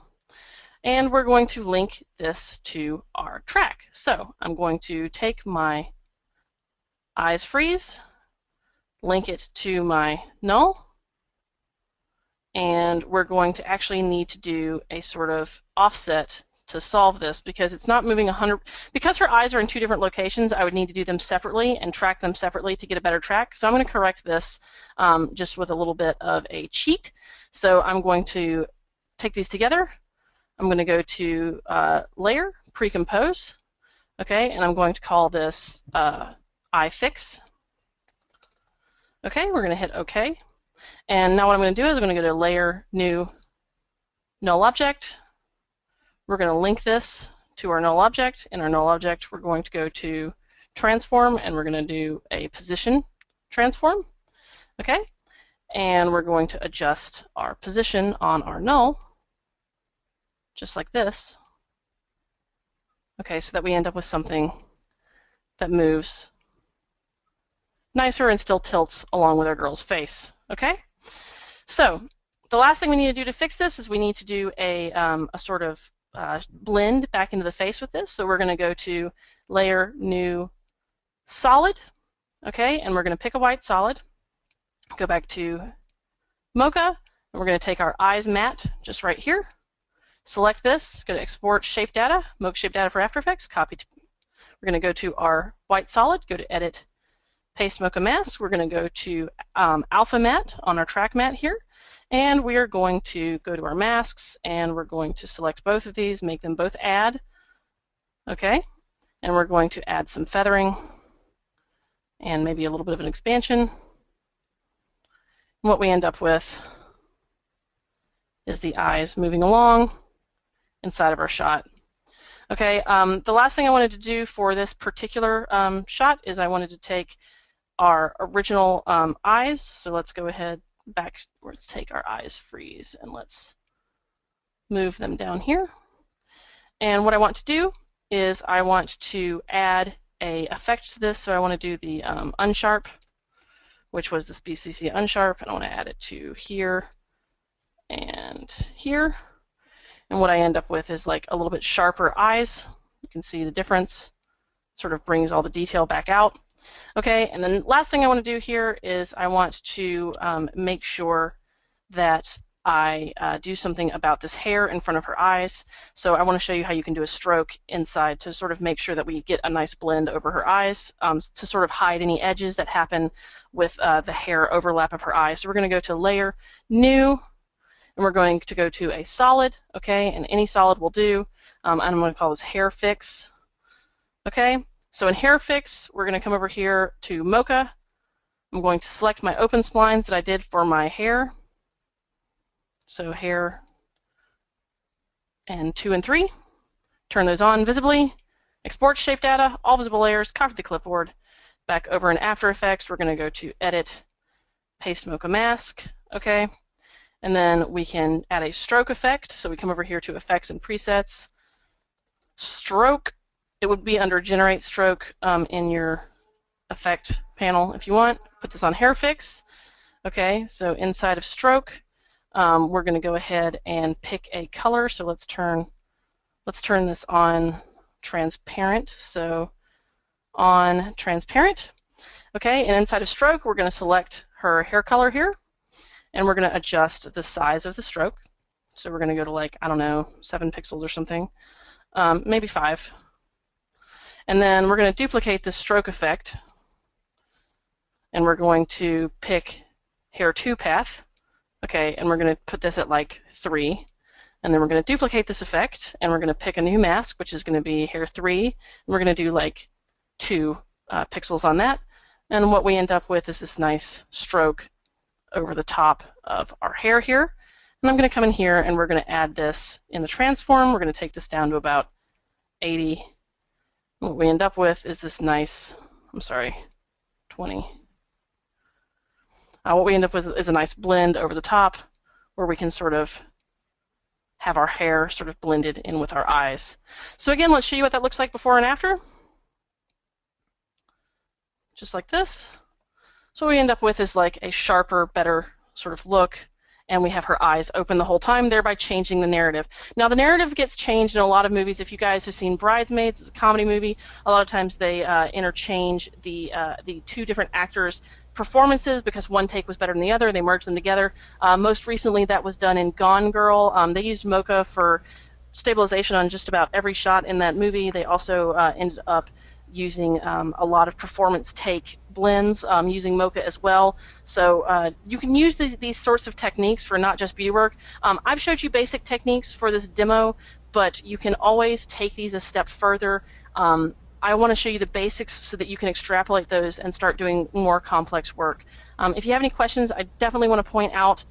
and we're going to link this to our track. So I'm going to take my eyes freeze, link it to my null, and we're going to actually need to do a sort of offset to solve this because it's not moving 100. Because her eyes are in two different locations, I would need to do them separately and track them separately to get a better track. So I'm going to correct this just with a little bit of a cheat. So I'm going to take these together. I'm going to go to Layer, Pre-compose, okay, and I'm going to call this eye fix. Okay, we're going to hit OK. And now what I'm going to do is I'm going to go to Layer, New, Null Object. We're going to link this to our null object. In our null object, we're going to go to transform, and we're going to do a position transform. Okay, and we're going to adjust our position on our null, just like this. Okay, so that we end up with something that moves nicer and still tilts along with our girl's face. Okay, so the last thing we need to do to fix this is we need to do a sort of blend back into the face with this. So we're going to go to Layer, New, Solid. Okay, and we're going to pick a white solid, go back to Mocha, and we're going to take our eyes matte just right here, select this, go to Export Shape Data, Mocha Shape Data for After Effects, copy. We're going to go to our white solid, go to Edit, Paste Mocha Mask. We're going to go to Alpha Matte on our track matte here, and we are going to go to our masks, and we're going to select both of these, make them both add. Okay, and we're going to add some feathering and maybe a little bit of an expansion. And what we end up with is the eyes moving along inside of our shot. Okay, the last thing I wanted to do for this particular shot is I wanted to take our original eyes. So let's go ahead back, let's take our eyes freeze and let's move them down here. And what I want to do is I want to add a effect to this. So I want to do the unsharp, which was this BCC unsharp, and I want to add it to here and here. And what I end up with is like a little bit sharper eyes. You can see the difference. It sort of brings all the detail back out. Okay, and then last thing I want to do here is I want to make sure that I do something about this hair in front of her eyes. So I want to show you how you can do a stroke inside to sort of make sure that we get a nice blend over her eyes to sort of hide any edges that happen with the hair overlap of her eyes. So we're going to go to Layer, New, and we're going to go to a solid, okay, and any solid will do. And I'm going to call this Hair Fix, okay. So in Hair Fix, we're going to come over here to Mocha. I'm going to select my open splines that I did for my hair. So hair and 2 and 3. Turn those on visibly. Export shape data, all visible layers, copy the clipboard. Back over in After Effects, we're going to go to Edit, Paste Mocha Mask, okay. And then we can add a stroke effect. So we come over here to Effects and Presets. Stroke. It would be under Generate Stroke in your effect panel if you want. Put this on Hair Fix. Okay, so inside of Stroke, we're going to go ahead and pick a color. So let's turn this on Transparent. So on Transparent. Okay, and inside of Stroke, we're going to select her hair color here, and we're going to adjust the size of the stroke. So we're going to go to, like, I don't know, 7 pixels or something, maybe 5. And then we're going to duplicate this stroke effect, and we're going to pick Hair 2 path, okay, and we're going to put this at like 3, and then we're going to duplicate this effect, and we're going to pick a new mask, which is going to be Hair 3, and we're going to do like 2 pixels on that, and what we end up with is this nice stroke over the top of our hair here. And I'm going to come in here, and we're going to add this in the transform. We're going to take this down to about 80. What we end up with is this nice, 20. What we end up with is a nice blend over the top where we can sort of have our hair sort of blended in with our eyes. So again, let's show you what that looks like before and after. Just like this. So what we end up with is like a sharper, better sort of look, and we have her eyes open the whole time, thereby changing the narrative. Now, the narrative gets changed in a lot of movies. If you guys have seen Bridesmaids, it's a comedy movie. A lot of times they interchange the 2 different actors' performances because one take was better than the other. They merge them together. Most recently, that was done in Gone Girl. They used Mocha for stabilization on just about every shot in that movie. They also ended up using a lot of performance take blends using Mocha as well. So you can use these sorts of techniques for not just beauty work. I've showed you basic techniques for this demo, but you can always take these a step further. I want to show you the basics so that you can extrapolate those and start doing more complex work. If you have any questions, I definitely want to point out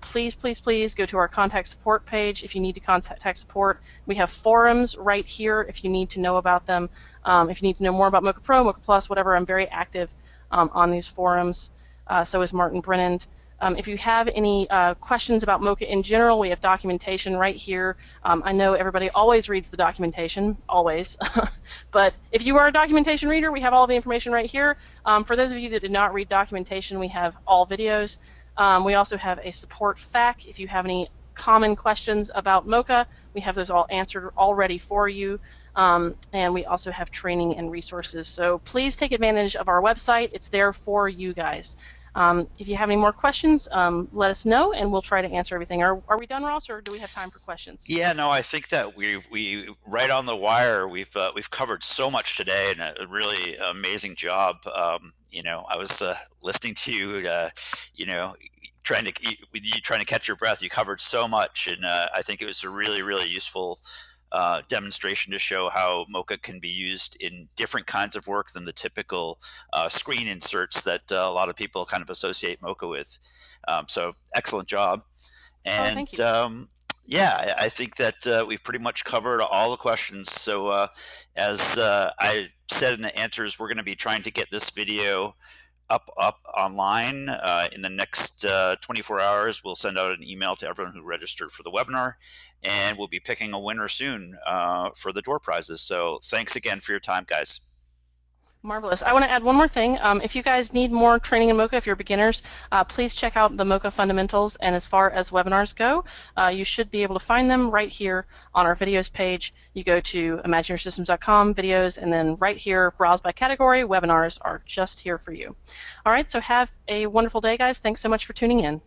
Please, please, please go to our contact support page if you need to contact support. We have forums right here if you need to know about them. If you need to know more about Mocha Pro, Mocha Plus, whatever, I'm very active on these forums. So is Martin Brennan. If you have any questions about Mocha in general, we have documentation right here. I know everybody always reads the documentation, always. But if you are a documentation reader, we have all the information right here. For those of you that did not read documentation, we have all videos. We also have a support FAQ. If you have any common questions about Mocha, we have those all answered already for you. And we also have training and resources. So please take advantage of our website. It's there for you guys. If you have any more questions, let us know, and we'll try to answer everything. Are we done, Ross, or do we have time for questions? Yeah, no, I think that we right on the wire. We've covered so much today, and a really amazing job. I was listening to you, trying to catch your breath. You covered so much, and I think it was a really, really useful demonstration to show how Mocha can be used in different kinds of work than the typical screen inserts that a lot of people kind of associate Mocha with. So excellent job. Oh, And thank you. yeah, I think that we've pretty much covered all the questions. So as I said in the answers, we're going to be trying to get this video up online in the next 24 hours. We'll send out an email to everyone who registered for the webinar, and we'll be picking a winner soon for the door prizes. So thanks again for your time, guys. Marvelous. I want to add one more thing. If you guys need more training in Mocha, if you're beginners, please check out the Mocha fundamentals. And as far as webinars go, you should be able to find them right here on our videos page. You go to imagineyoursystems.com, videos, and then right here, browse by category. Webinars are just here for you. All right, so have a wonderful day, guys. Thanks so much for tuning in.